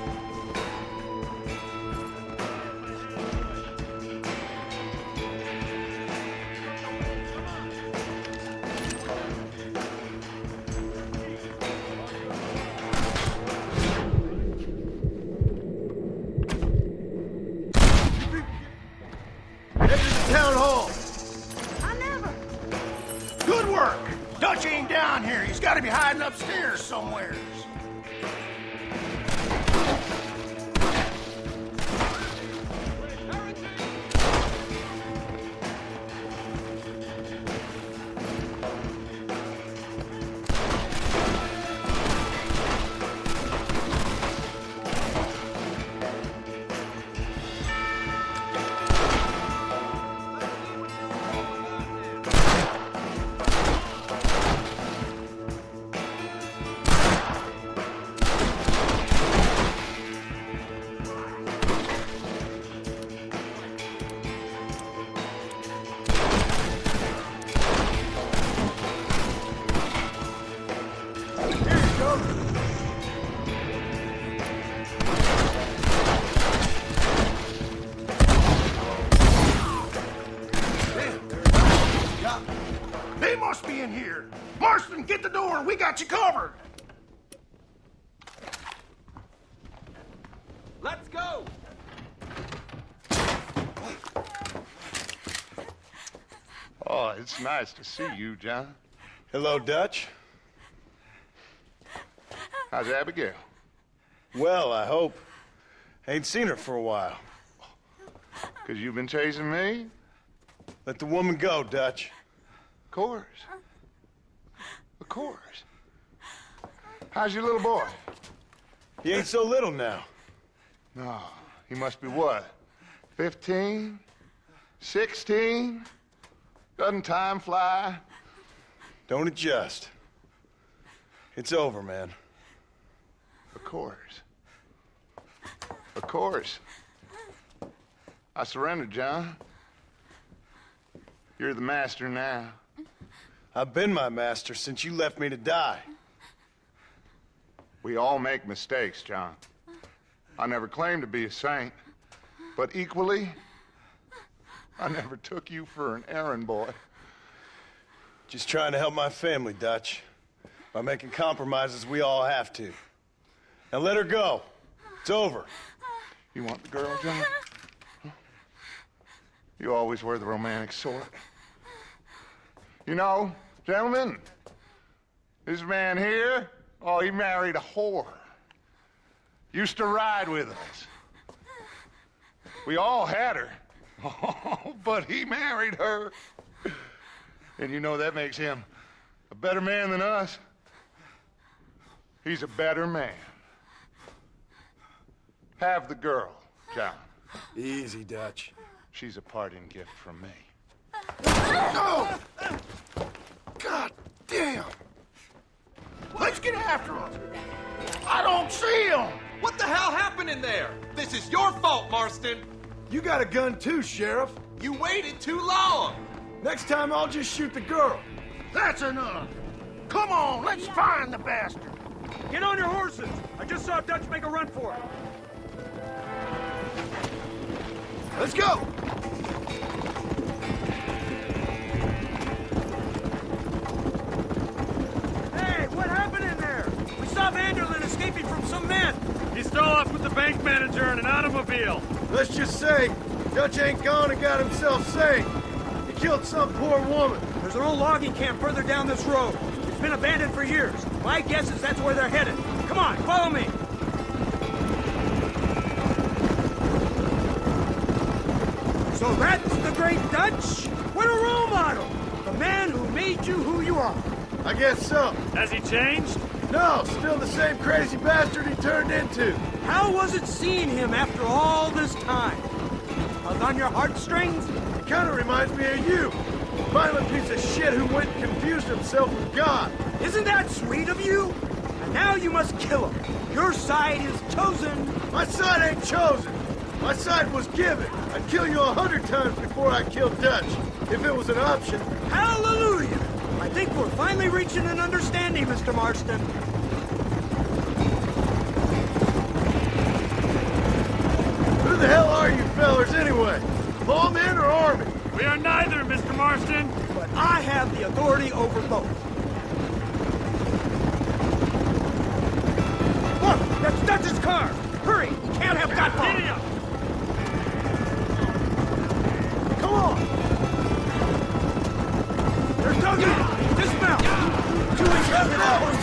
gotta be hiding upstairs somewhere. They must be in here. Marston, get the door. We got you covered. Let's go! Oh, it's nice to see you, John. Hello, Dutch. How's Abigail? Well, I hope. Ain't seen her for a while. 'Cause you've been chasing me? Let the woman go, Dutch. Of course. Of course. How's your little boy? He ain't so little now. No, he must be what? 15? 16? Doesn't time fly? Don't adjust. It's over, man. Of course. Of course. I surrendered, John. You're the master now. I've been my master since you left me to die. We all make mistakes, John. I never claimed to be a saint, but equally, I never took you for an errand boy. Just trying to help my family, Dutch. By making compromises we all have to. Now let her go. It's over. You want the girl, John? You always were the romantic sort. You know, gentlemen, this man here, oh, he married a whore. Used to ride with us. We all had her. Oh, but he married her. And you know that makes him a better man than us. He's a better man. Have the girl, John. Easy, Dutch. She's a parting gift from me. Oh! God damn! Let's get after him! I don't see him! What the hell happened in there? This is your fault, Marston! You got a gun too, Sheriff. You waited too long! Next time I'll just shoot the girl. That's enough! Come on, let's find the bastard! Get on your horses! I just saw Dutch make a run for it. Let's go! Hey, what happened in there? We saw Vanderlyn escaping from some men. He stole off with the bank manager in an automobile. Let's just say, Dutch ain't gone and got himself saved. He killed some poor woman. There's an old logging camp further down this road. It's been abandoned for years. My guess is that's where they're headed. Come on, follow me. So that's the great Dutch? What a role model! The man who made you who you are. I guess so. Has he changed? No, still the same crazy bastard he turned into. How was it seeing him after all this time? Hug on your heartstrings? It kind of reminds me of you. Violent piece of shit who went and confused himself with God. Isn't that sweet of you? And now you must kill him. Your side is chosen. My side ain't chosen. My side was given. I'd kill you 100 times before I killed Dutch, if it was an option. Hallelujah! I think we're finally reaching an understanding, Mr. Marston. Who the hell are you fellers anyway? Lawmen or army? We are neither, Mr. Marston. But I have the authority over both. Look, that's Dutch's car. Hurry, he can't have got far. Giddy up. Come on! There's Dougie! Dismount! 2 inches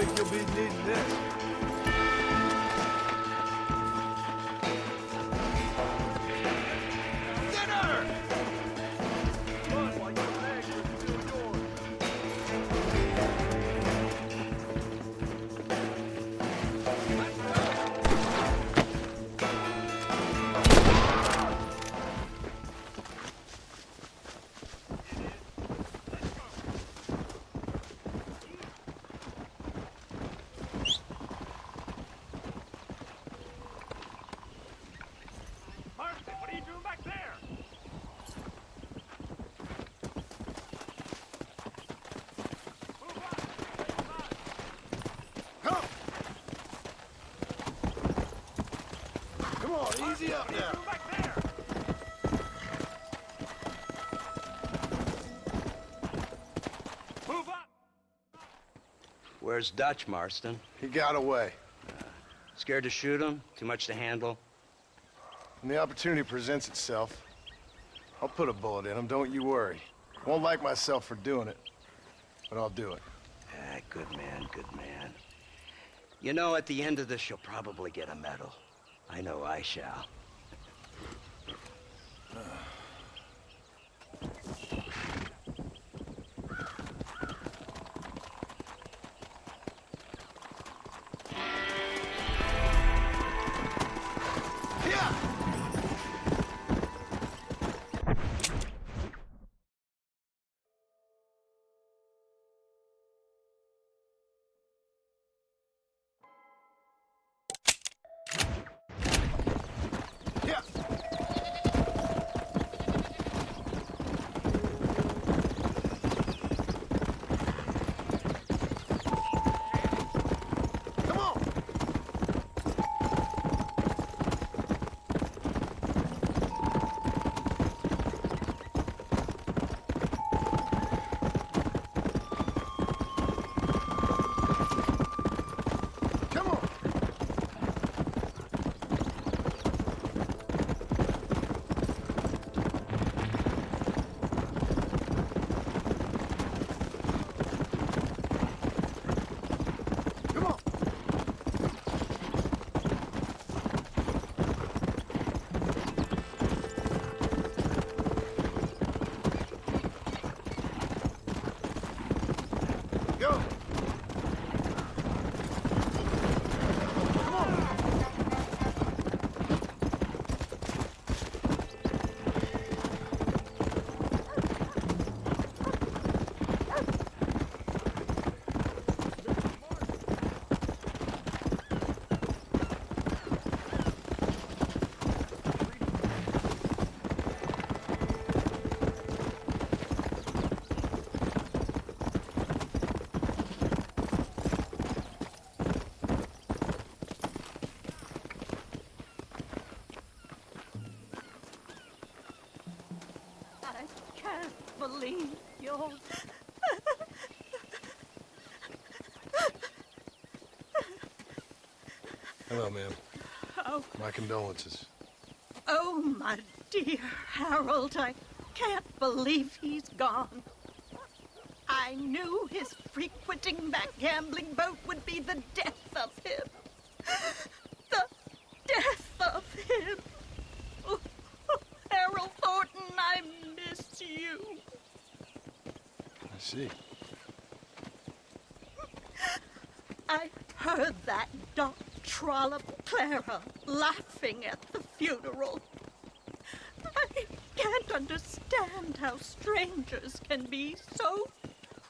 think you'll be needing this. What are you doing back there? Come on, easy up now. Move up! Where's Dutch, Marston? He got away. Scared to shoot him? Too much to handle? When the opportunity presents itself, I'll put a bullet in him, don't you worry. Won't like myself for doing it, but I'll do it. Ah, good man, good man. You know, at the end of this, you'll probably get a medal. I know I shall. Believe yours. Hello, ma'am. Oh. My condolences. Oh, my dear Harold, I can't believe he's gone. I knew his frequenting that gambling boat would be the death of him. The death of him. Oh, Harold Thornton, I miss you. I see. I heard that Doc Trollop Clara laughing at the funeral. I can't understand how strangers can be so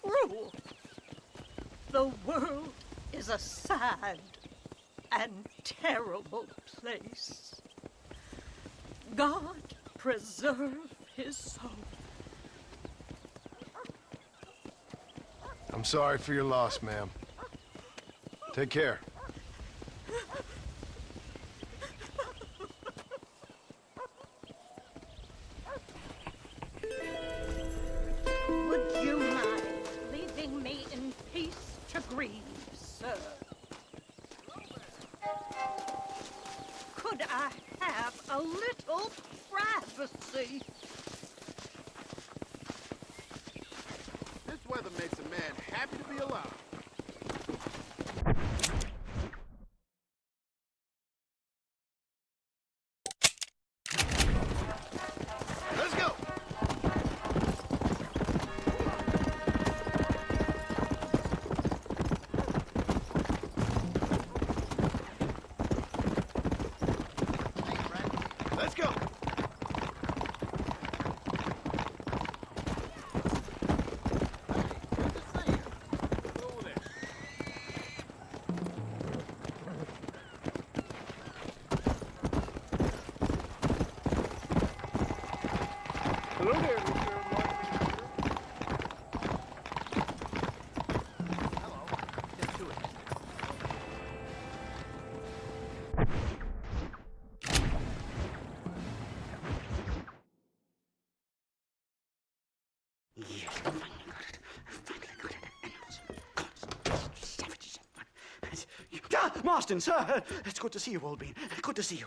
cruel. The world is a sad and terrible place. God preserve his soul. I'm sorry for your loss, ma'am. Take care. Would you mind leaving me in peace to grieve, sir? Could I have a little privacy? This weather makes a man happy to be alive. Marston, sir. It's good to see you, old bean. Good to see you.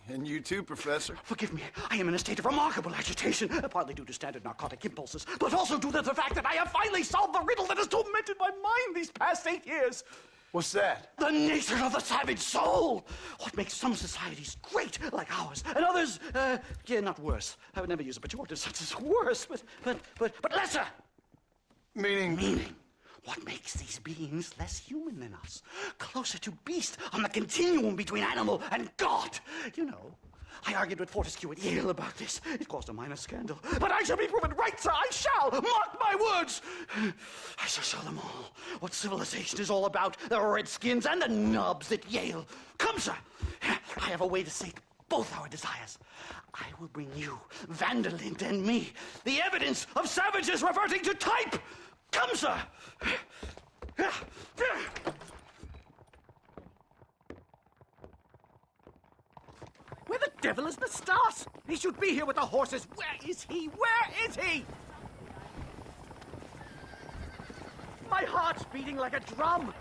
And you too, Professor. Forgive me. I am in a state of remarkable agitation, partly due to standard narcotic impulses, but also due to the fact that I have finally solved the riddle that has tormented my mind these past 8 years. What's that? The nature of the savage soul. What makes some societies great, like ours, and others, not worse. I would never use a pejorative such as worse, but lesser. Meaning? What makes these beings less human than us? Closer to beast on the continuum between animal and God. You know, I argued with Fortescue at Yale about this. It caused a minor scandal. But I shall be proven right, sir. I shall. Mark my words. I shall show them all what civilization is all about. The redskins and the nubs at Yale. Come, sir. I have a way to sate both our desires. I will bring you, Vanderlint, and me, the evidence of savages reverting to type. Come, sir. Where the devil is Nastas? He should be here with the horses. Where is he? Where is he? My heart's beating like a drum.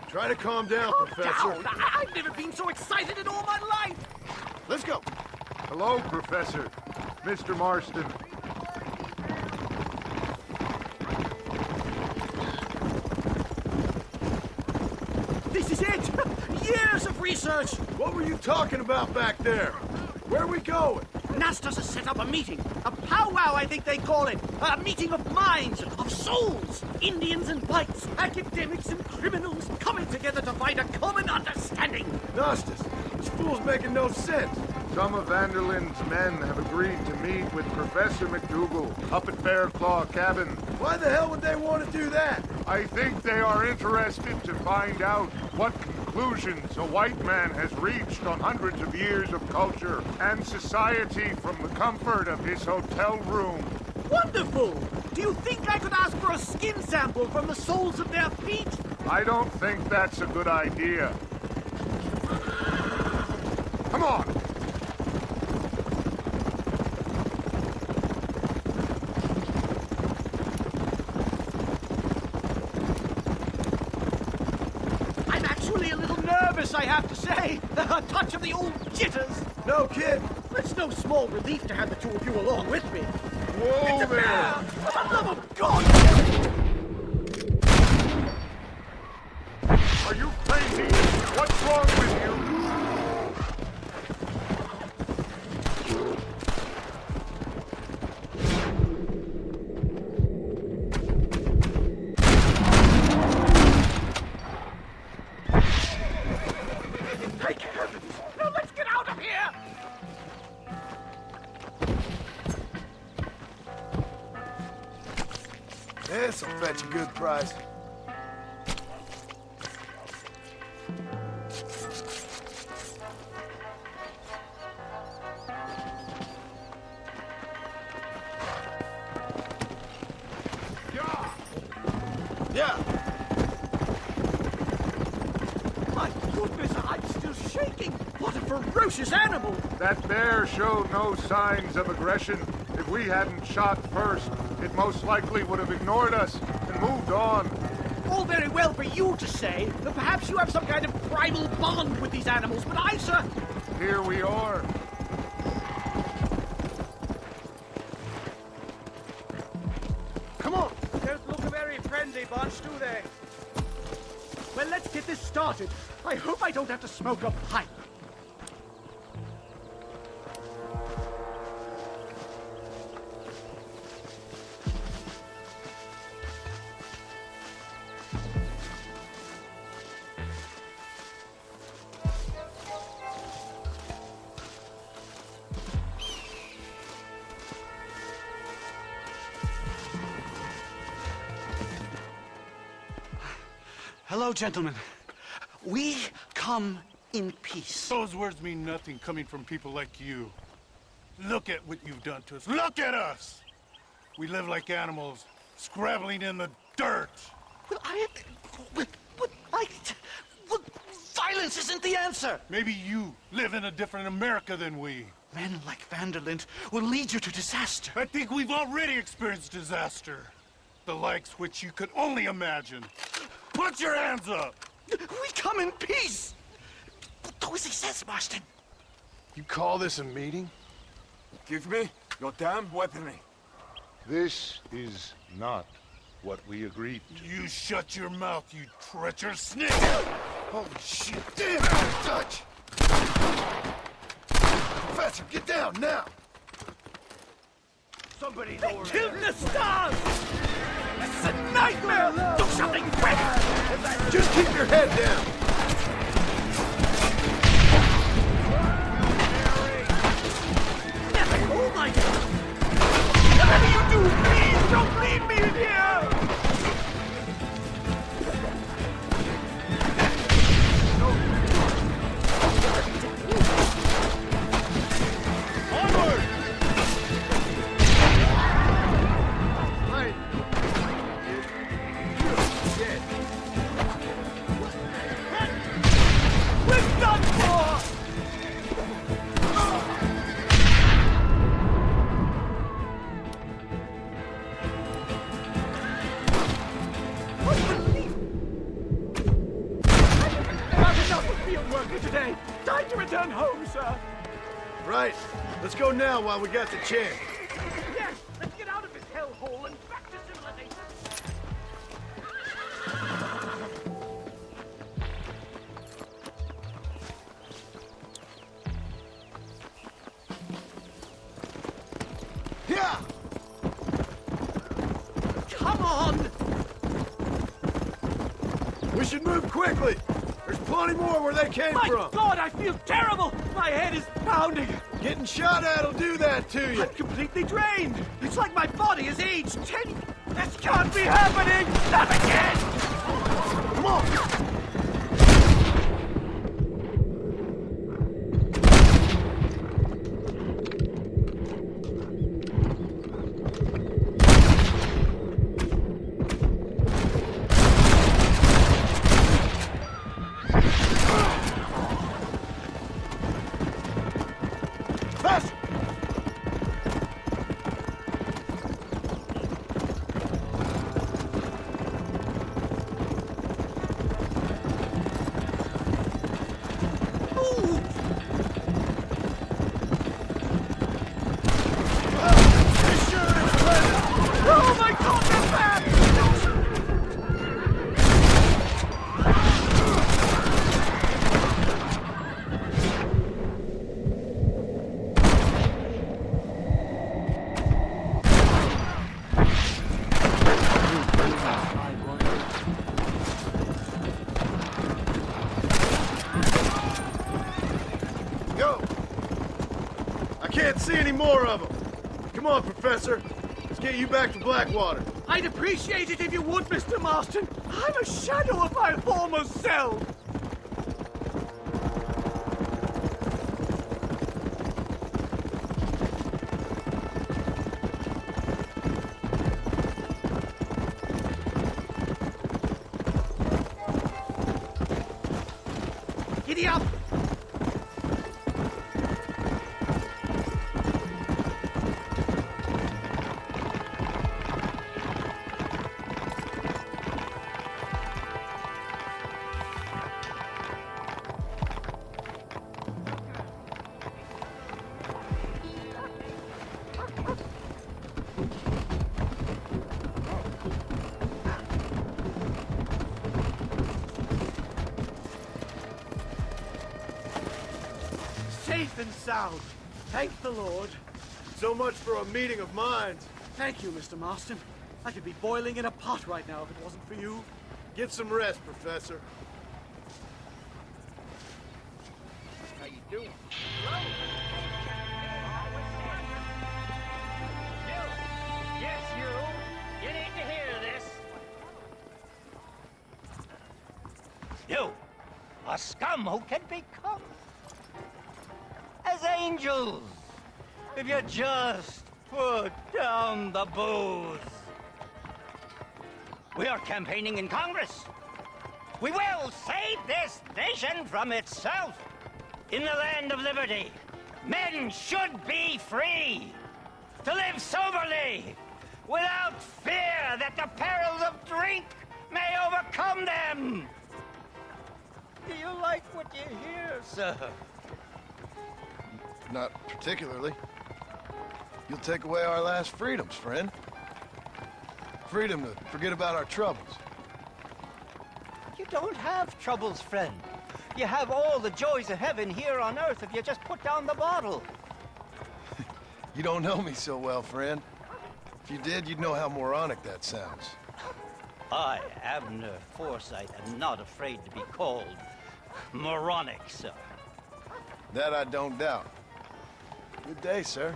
Try to calm down, Professor. Down. I've never been so excited in all my life. Let's go. Hello, Professor. Mr. Marston. This is it! Years of research! What were you talking about back there? Where are we going? Nastas has set up a meeting. A powwow, I think they call it. A meeting of minds, of souls. Indians and whites, academics and criminals coming together to find a common understanding. Nastas, this fool's making no sense. Some of Vanderlin's men have agreed to meet with Professor McDougal up at Bear Claw Cabin. Why the hell would they want to do that? I think they are interested to find out what conclusions a white man has reached on hundreds of years of culture and society from the comfort of his hotel room. Wonderful! Do you think I could ask for a skin sample from the soles of their feet? I don't think that's a good idea. Come on! I have to say, a touch of the old jitters. No kid. It's no small relief to have the two of you along with me. Whoa there! For the love of God! Are you crazy? What's wrong with you? This'll fetch a good price. Yeah. My goodness, I'm still shaking. What a ferocious animal. That bear showed no signs of aggression. If we hadn't shot first, it most likely would have ignored us and moved on. All very well for you to say, that perhaps you have some kind of primal bond with these animals, but I, sir... Here we are. Come on! Don't look a very friendly bunch, do they? Well, let's get this started. I hope I don't have to smoke a pipe. Hello, gentlemen. We come in peace. Those words mean nothing coming from people like you. Look at what you've done to us. Look at us! We live like animals, scrabbling in the dirt. Well, violence isn't the answer. Maybe you live in a different America than we. Men like Vanderlint will lead you to disaster. I think we've already experienced disaster. The likes which you could only imagine. Put your hands up! We come in peace. Do as he says, Marston. You call this a meeting? Give me your damn weaponry. This is not what we agreed to. You shut your mouth, you treacherous snake! Holy shit! Damn it, Dutch! Professor, get down now! Somebody They killed the stars! This is a nightmare! Do something quick! Just keep your head down! Oh my God! Whatever you do, please don't leave me in here! Onward! Wait. We're done for! Today. Time to return home, sir. Right. Let's go now while we got the chance. Yes, let's get out of this hellhole and back to civilization. Yeah! Come on! We should move quickly! There's plenty more where they came My from! God, I feel terrible! My head is pounding! Getting shot at'll do that to you! I'm completely drained! It's like my body has aged 10... This can't be happening! Not again! Come on! Oh my God, they're back! Go! I can't see any more of them! Come on, Professor! Let's get you back to Blackwater! I'd appreciate it if you would, Mr. Marston. I'm a shadow of my former self. Giddy up! Safe and sound. Thank the Lord. So much for a meeting of minds. Thank you, Mr. Marston. I could be boiling in a pot right now if it wasn't for you. Get some rest, Professor. How you doing? Yes, you. You need to hear this. You, a scum who can become as angels if you just put down the booze. We are campaigning in Congress. We will save this nation from itself. In the land of liberty, men should be free to live soberly without fear that the perils of drink may overcome them. like what you hear, sir? Not particularly. You'll take away our last freedoms, friend. Freedom to forget about our troubles. You don't have troubles, friend. You have all the joys of heaven here on earth if you just put down the bottle. You don't know me so well, friend. If you did, you'd know how moronic that sounds. I, Abner Forsyth, am not afraid to be called moronic, sir. That I don't doubt. Good day, sir.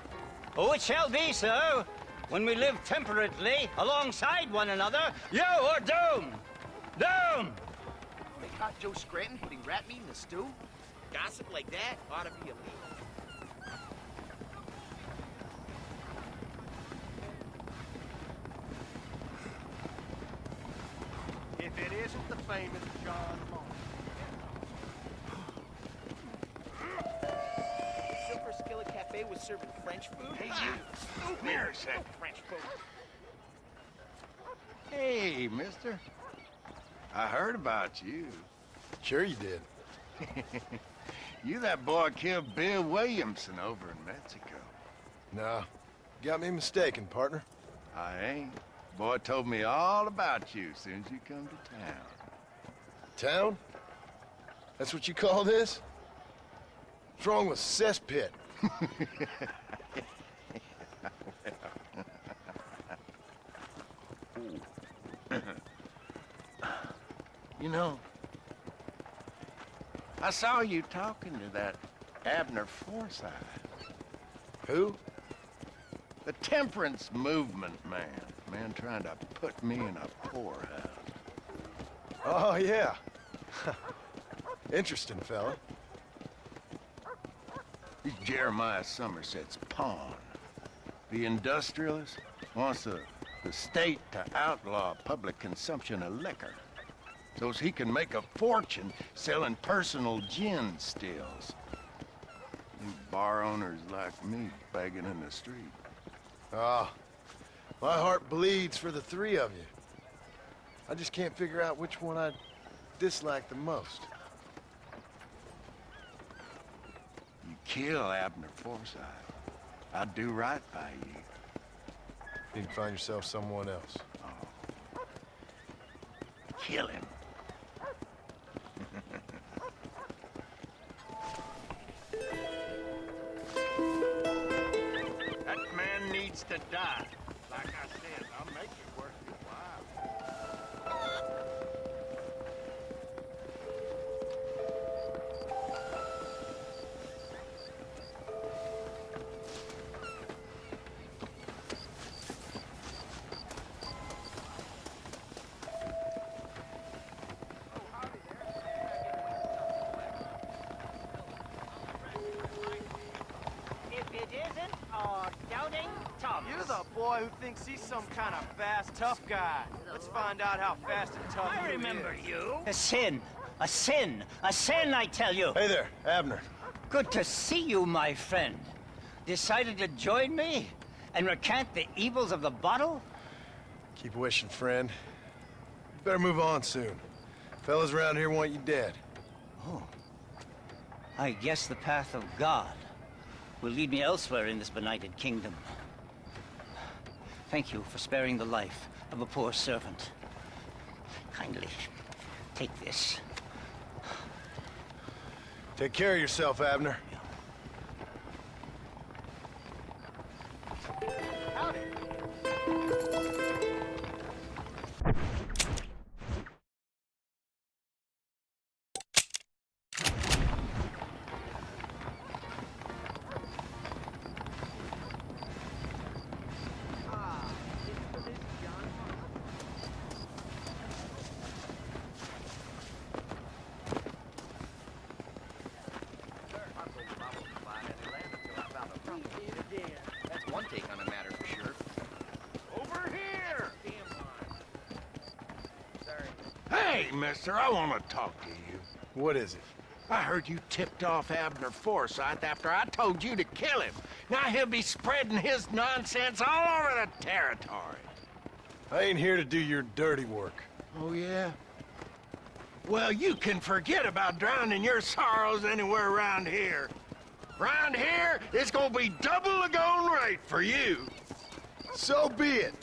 Oh, it shall be, sir. When we live temperately alongside one another, you are doomed. Doomed! They caught Joe Scranton putting rat meat in the stew? Gossip like that ought to be illegal. If it isn't the famous John Silver Skillet Cafe was serving French food? Hey, you. Come here a second. French food. Hey, mister. I heard about you. Sure you did. You that boy killed Bill Williamson over in Mexico. Nah, got me mistaken, partner. I ain't. Boy told me all about you as soon as you come to town. Town? That's what you call this? What's wrong with cesspit? You know, I saw you talking to that Abner Forsyth. Who? The temperance movement man. Man trying to put me in a poorhouse. Oh, yeah. Interesting fella. He's Jeremiah Somerset's pawn. The industrialist wants the state to outlaw public consumption of liquor so he can make a fortune selling personal gin stills. You bar owners like me begging in the street. Ah, my heart bleeds for the three of you. I just can't figure out which one I dislike the most. You kill Abner Forsyth, I'd do right by you. You can find yourself someone else. Kill him. That man needs to die. Like I said, I'll make it worth your while. If it isn't our doubting Thomas. You're the boy who thinks he's some kind of fast, tough guy. Let's find out how fast and tough I you remember is. you. A sin, a sin, a sin, I tell you. Hey there, Abner. Good to see you, my friend. Decided to join me and recant the evils of the bottle? Keep wishing, friend. You better move on soon. Fellas around here want you dead. Oh. I guess the path of God will lead me elsewhere in this benighted kingdom. Thank you for sparing the life of a poor servant. Kindly take this. Take care of yourself, Abner. That's one take on the matter for sure. Over here! Hey, mister, I want to talk to you. What is it? I heard you tipped off Abner Forsyth after I told you to kill him. Now he'll be spreading his nonsense all over the territory. I ain't here to do your dirty work. Oh, yeah? Well, you can forget about drowning your sorrows anywhere around here. Round here, it's gonna be double a going rate for you. So be it.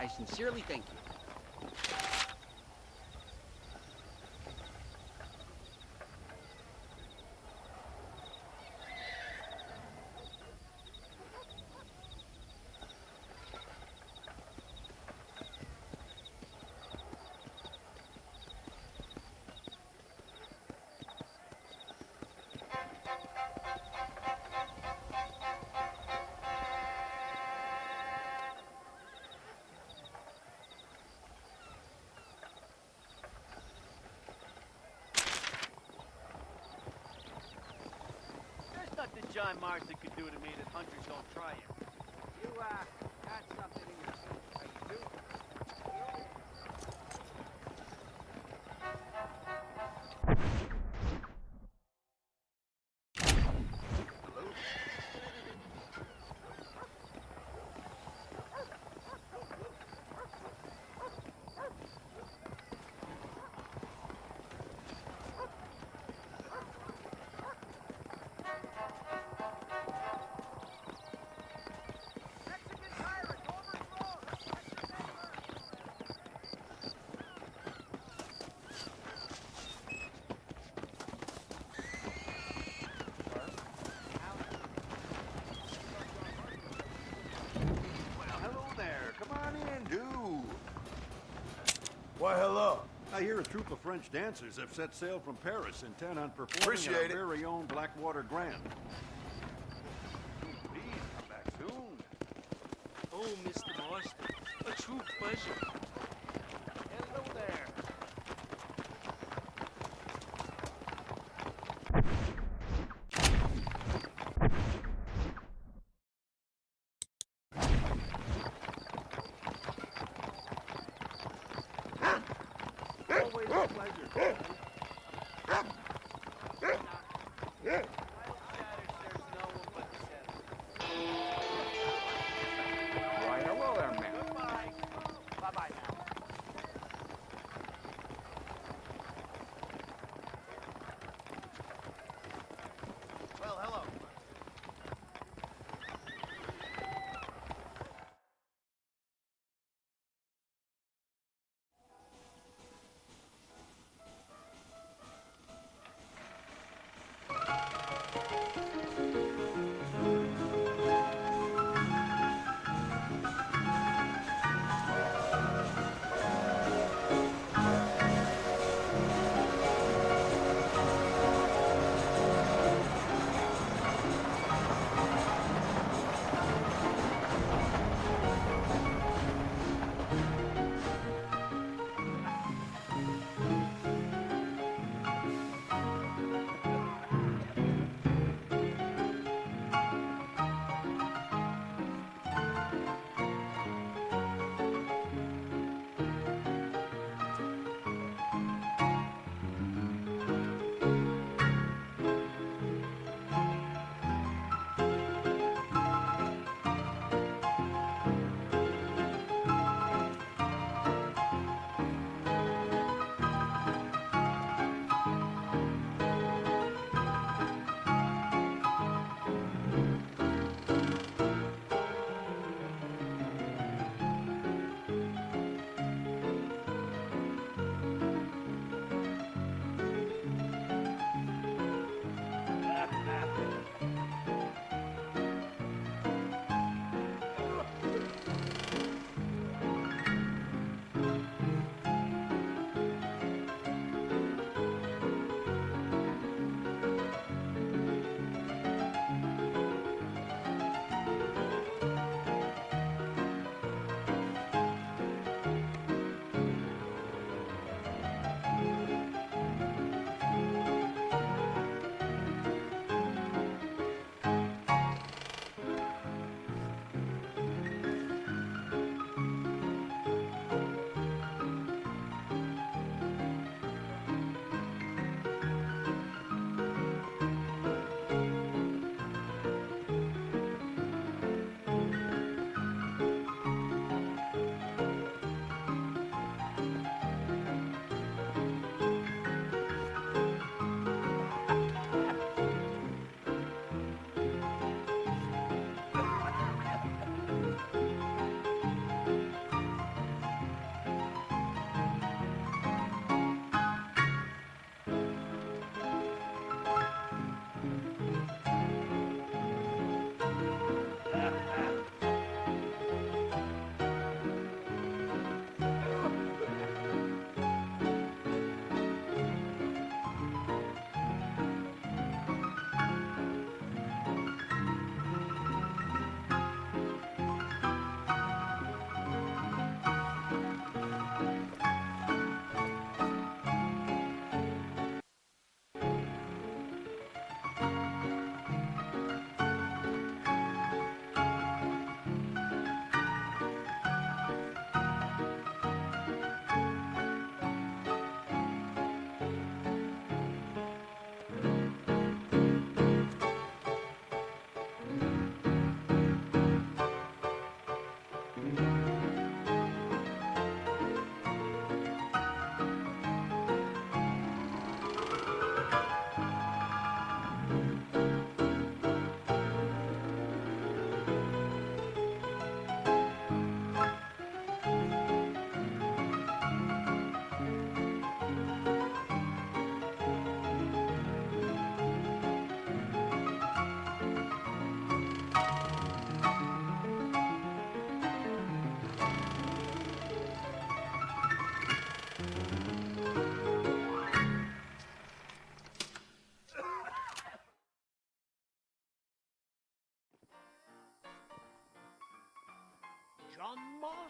I sincerely thank you. There's nothing John Marston could do to me that hunters don't try it. You, got something in your suit. How you doing? Why, hello. I hear a troop of French dancers have set sail from Paris, intent on performing Appreciate our it. very own Blackwater Grand. Please come back soon. Oh, Mr. Marston, a true pleasure. Hello there. Always a pleasure. Why, hello there, man. Goodbye. Bye-bye now. Well, hello.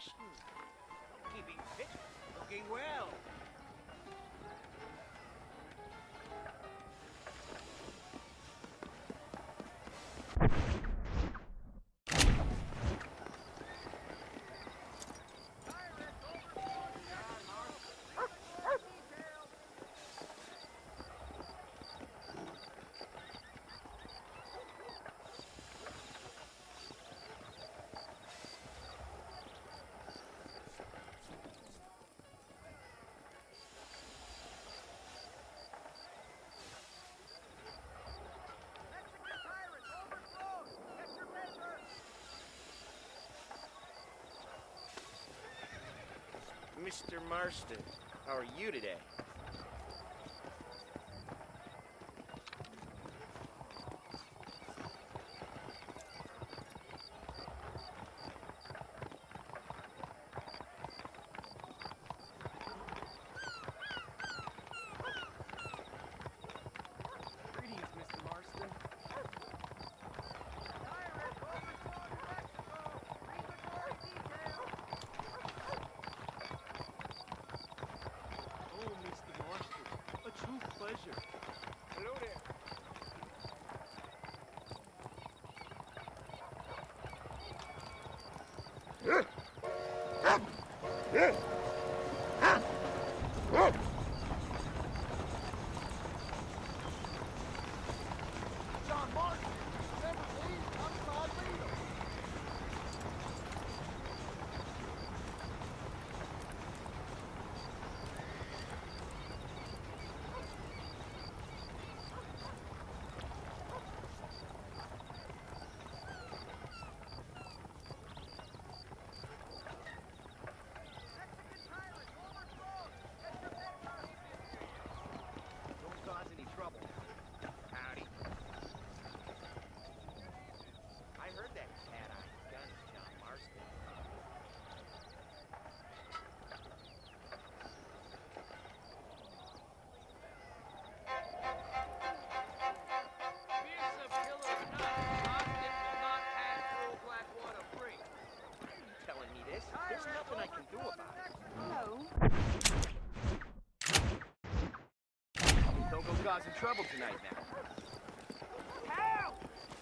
Marston. Keeping fit. Looking well. Mr. Marston, how are you today? Greetings, Mr. Marston. Oh, Mr. Marston, a true pleasure. Hello there. John Martin, remember me? I'm Todd Leo. Don't cause any trouble. Howdy. I heard that cat-eyed gun is John Marston. Here's a pillar of nuts. Marston will not pass through Blackwater free. Why are you telling me this? There's nothing I can do about it. Don't go causing trouble tonight now. Help!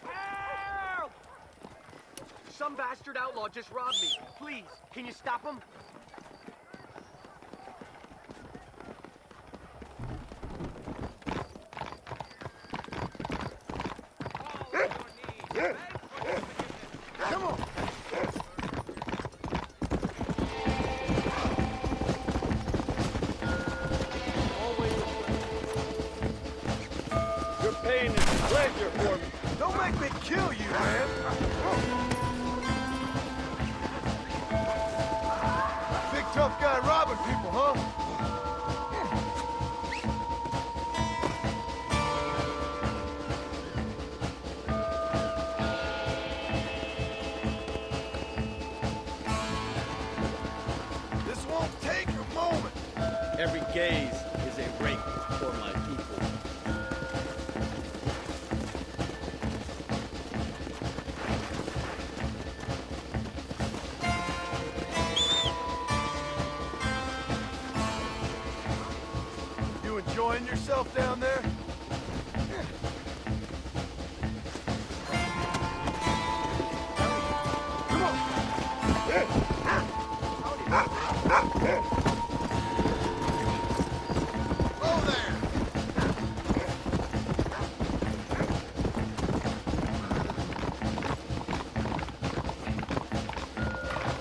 Help! Some bastard outlaw just robbed me. Please, can you stop him? Come on. Your pain is a pleasure for me. Don't make me kill you, man. Big tough guy robbing people, huh? This won't take a moment. Every gaze is a rape for my people. You enjoying yourself down there? Come on. Oh, there.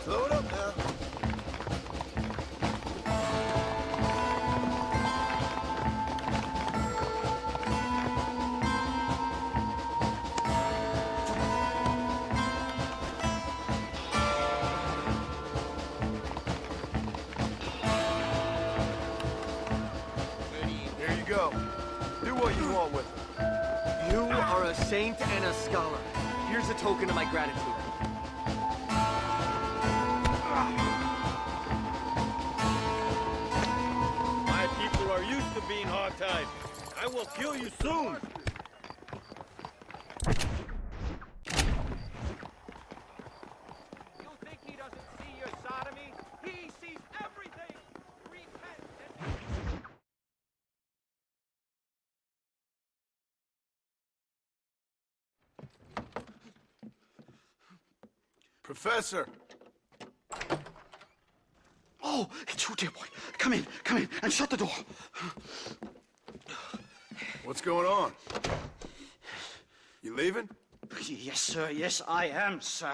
Slow it up now. There you go. Do what you want with it. You are a saint and a scholar. Here's a token of my gratitude. My people are used to being hog-tied. I will kill you soon. You think he doesn't see your sodomy? Professor! Oh, it's you, dear boy. Come in, and shut the door. What's going on? You leaving? Yes, sir. Yes, I am, sir.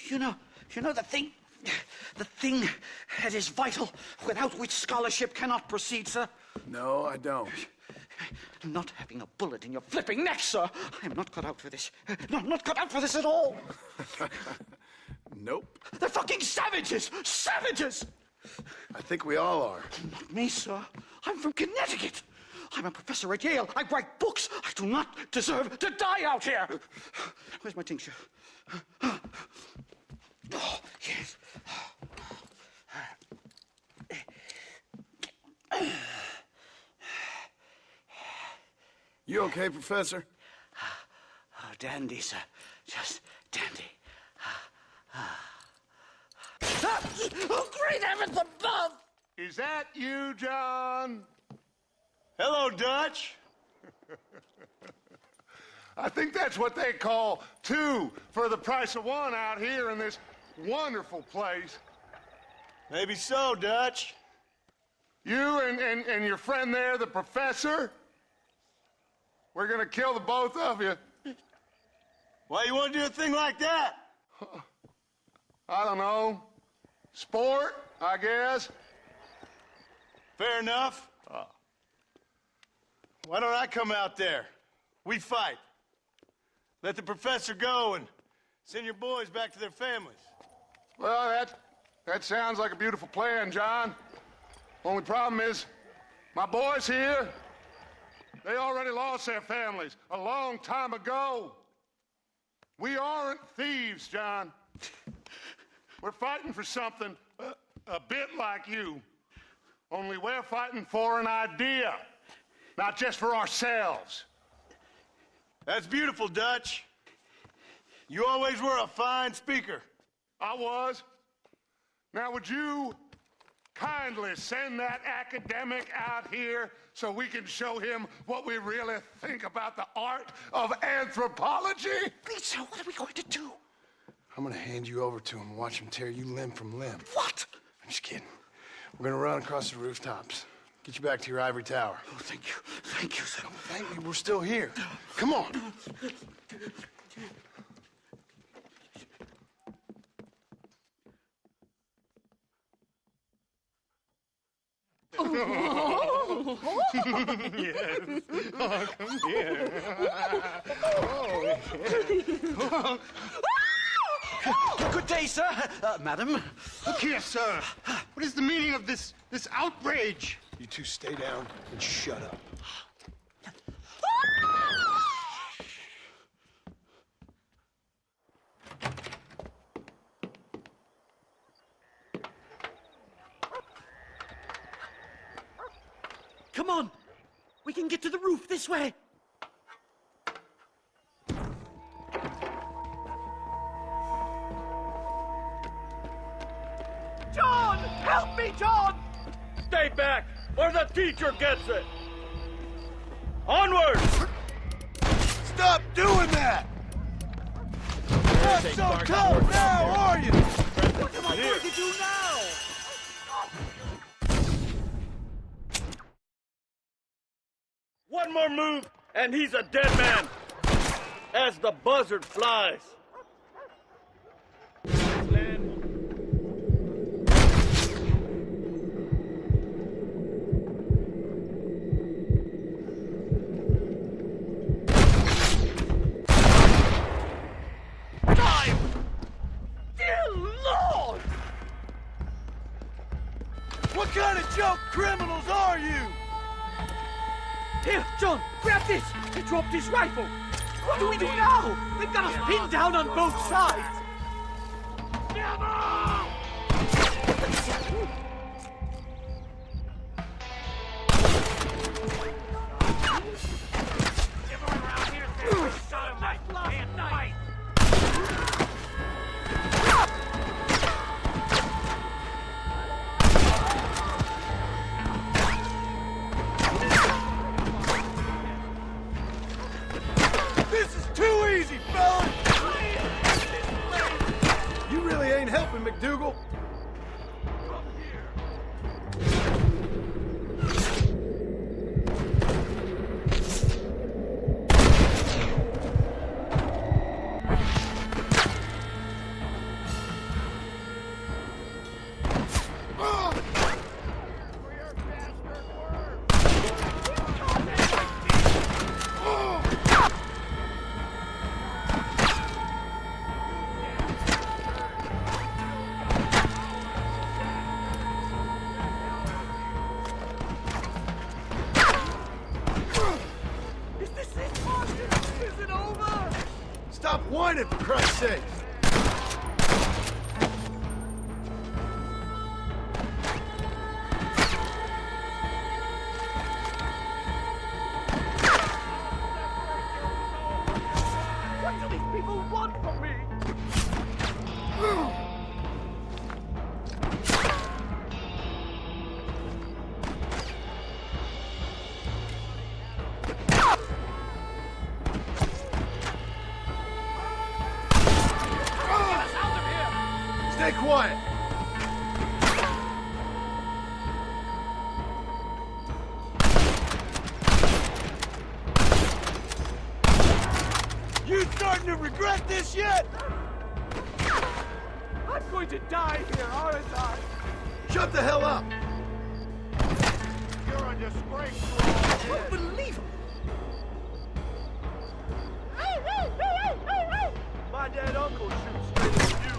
You know the thing that is vital, without which scholarship cannot proceed, sir? No, I don't. Not having a bullet in your flipping neck, sir. I am not cut out for this. No, I'm not cut out for this at all. Nope. They're fucking savages! Savages! I think we all are. Not me, sir. I'm from Connecticut. I'm a professor at Yale. I write books. I do not deserve to die out here. Where's my tincture? Oh, yes. You okay, Professor? Oh, dandy, sir. Just dandy. Oh, great heavens above! Is that you, John? Hello, Dutch. I think that's what they call two for the price of one out here in this wonderful place. Maybe so, Dutch. You and your friend there, the professor, we're gonna kill the both of you. Why you want to do a thing like that? I don't know. Sport, I guess. Fair enough. Why don't I come out there? We fight. Let the professor go and send your boys back to their families. Well, that sounds like a beautiful plan, John. Only problem is, my boys here, they already lost their families a long time ago. We aren't thieves, John. We're fighting for something a bit like you. Only we're fighting for an idea, not just for ourselves. That's beautiful, Dutch. You always were a fine speaker. I was. Now, would you kindly send that academic out here so we can show him what we really think about the art of anthropology? Please, sir, what are we going to do? I'm gonna hand you over to him and watch him tear you limb from limb. What? I'm just kidding. We're gonna run across the rooftops. Get you back to your ivory tower. Oh, thank you. Thank you, sir. Don't thank me, we're still here. Come on. Yes. Oh, come here. Oh. Good day, sir. Madam. Look here, sir. What is the meaning of this outrage? You two stay down and shut up. Come on. We can get to the roof this way. John! Help me, John! Stay back, or the teacher gets it! Onward! Stop doing that! Not so tough now, are you? What am I going to do now? One more move, and he's a dead man. As the buzzard flies. What kind of joke criminals are you? Here, John, grab this! He dropped his rifle! What do we do now? They've got us pinned down on both sides! Everyone around here says we shot him like last night! This is too easy, fella! Join it, for Christ's sake! What do these people want from me? Stay quiet! You starting to regret this yet? I'm going to die here, aren't I? Shut the hell up! You're a disgrace to all. Unbelievable! My dead uncle shoots straight at you.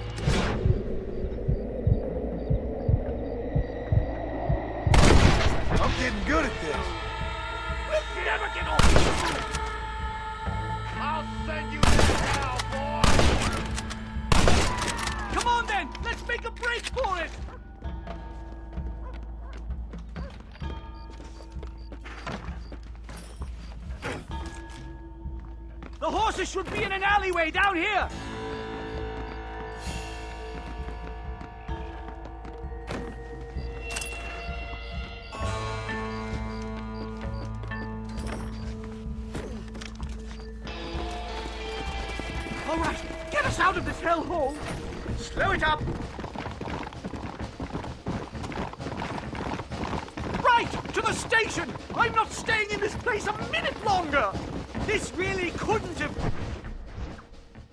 I'm getting good at this. We'll never get off this roof. I'll send you to hell, boy! Come on then, let's make a break for it! The horses should be in an alleyway down here! All right, get us out of this hellhole! Slow it up! Right, to the station! I'm not staying in this place a minute longer! This really couldn't have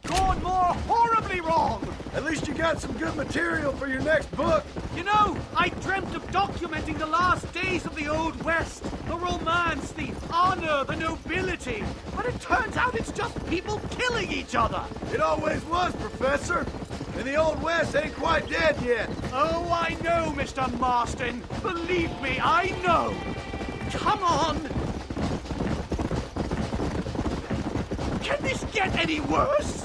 gone more horribly wrong! At least you got some good material for your next book. You know, I dreamt of documenting the last days of the Old West. The romance, the honor, the nobility. But it turns out it's just people killing each other. It always was, Professor. And the Old West ain't quite dead yet. Oh, I know, Mr. Marston. Believe me, I know. Come on. Can this get any worse?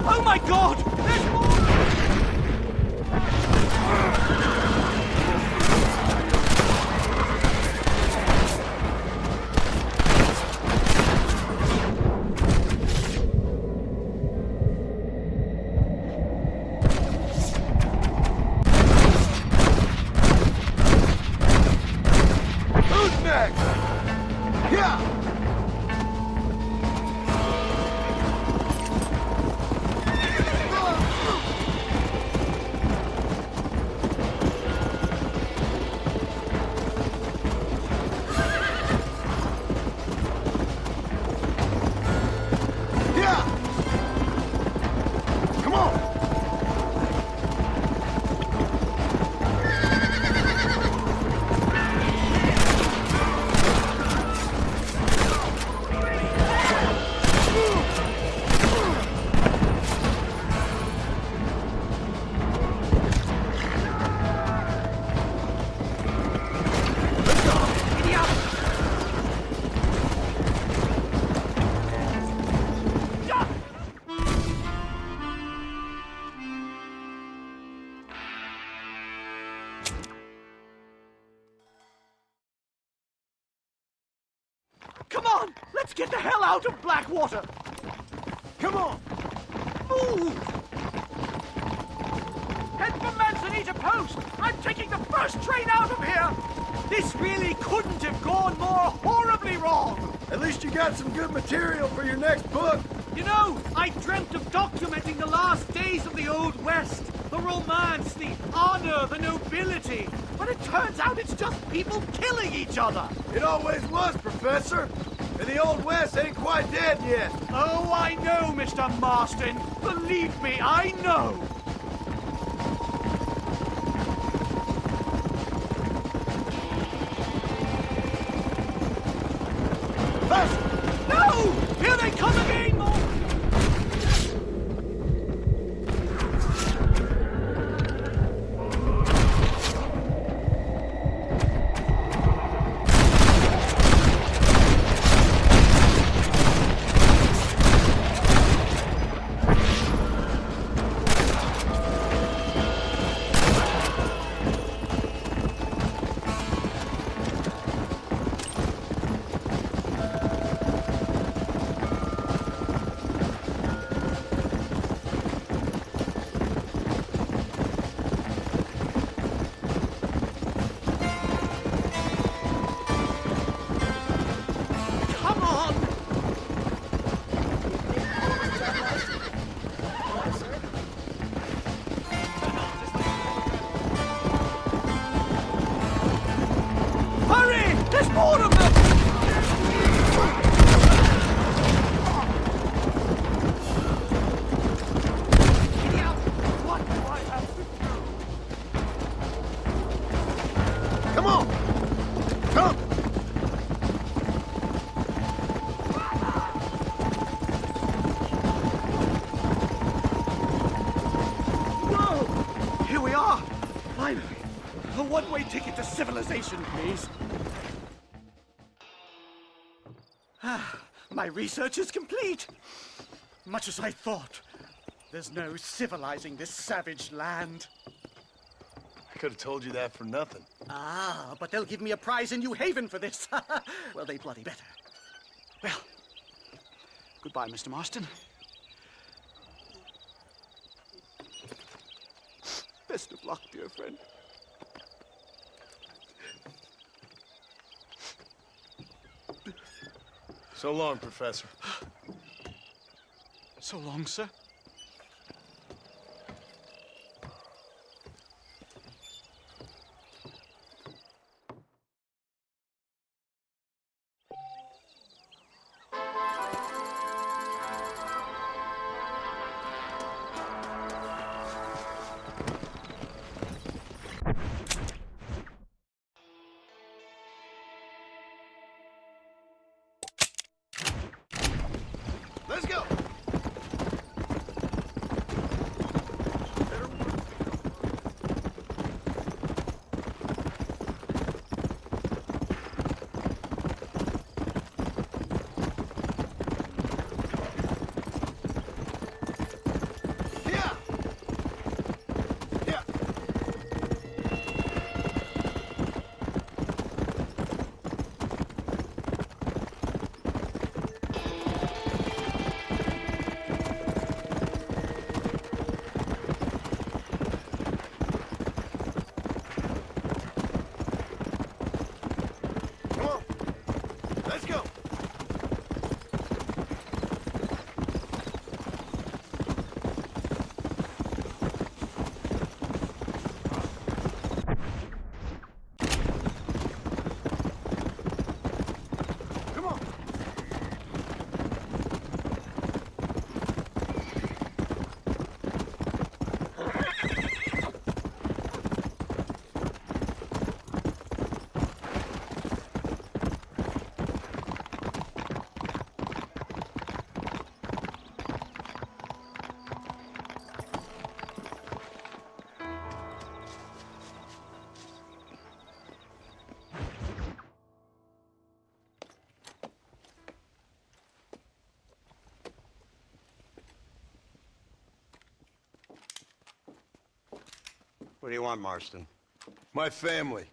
Oh my God! There's more! Who's next? Yeah! Come on! Let's get the hell out of Blackwater! Come on! Move! Head for Manzanita Post! I'm taking the first train out of here! This really couldn't have gone more horribly wrong! At least you got some good material for your next book. You know, I dreamt of documenting the last days of the Old West. The romance, the honor, the nobility. But it turns out it's just people killing each other. It always was, Professor. And the Old West ain't quite dead yet. Oh, I know, Mr. Marston. Believe me, I know. First! No! Here they come again, Morgan! one-way ticket to civilization, please. My research is complete. Much as I thought. There's no civilizing this savage land. I could have told you that for nothing. Ah, but they'll give me a prize in New Haven for this. Well, they bloody better. Well, goodbye, Mr. Marston. Best of luck, dear friend. So long, Professor. So long, sir. Let's go! What do you want, Marston? My family.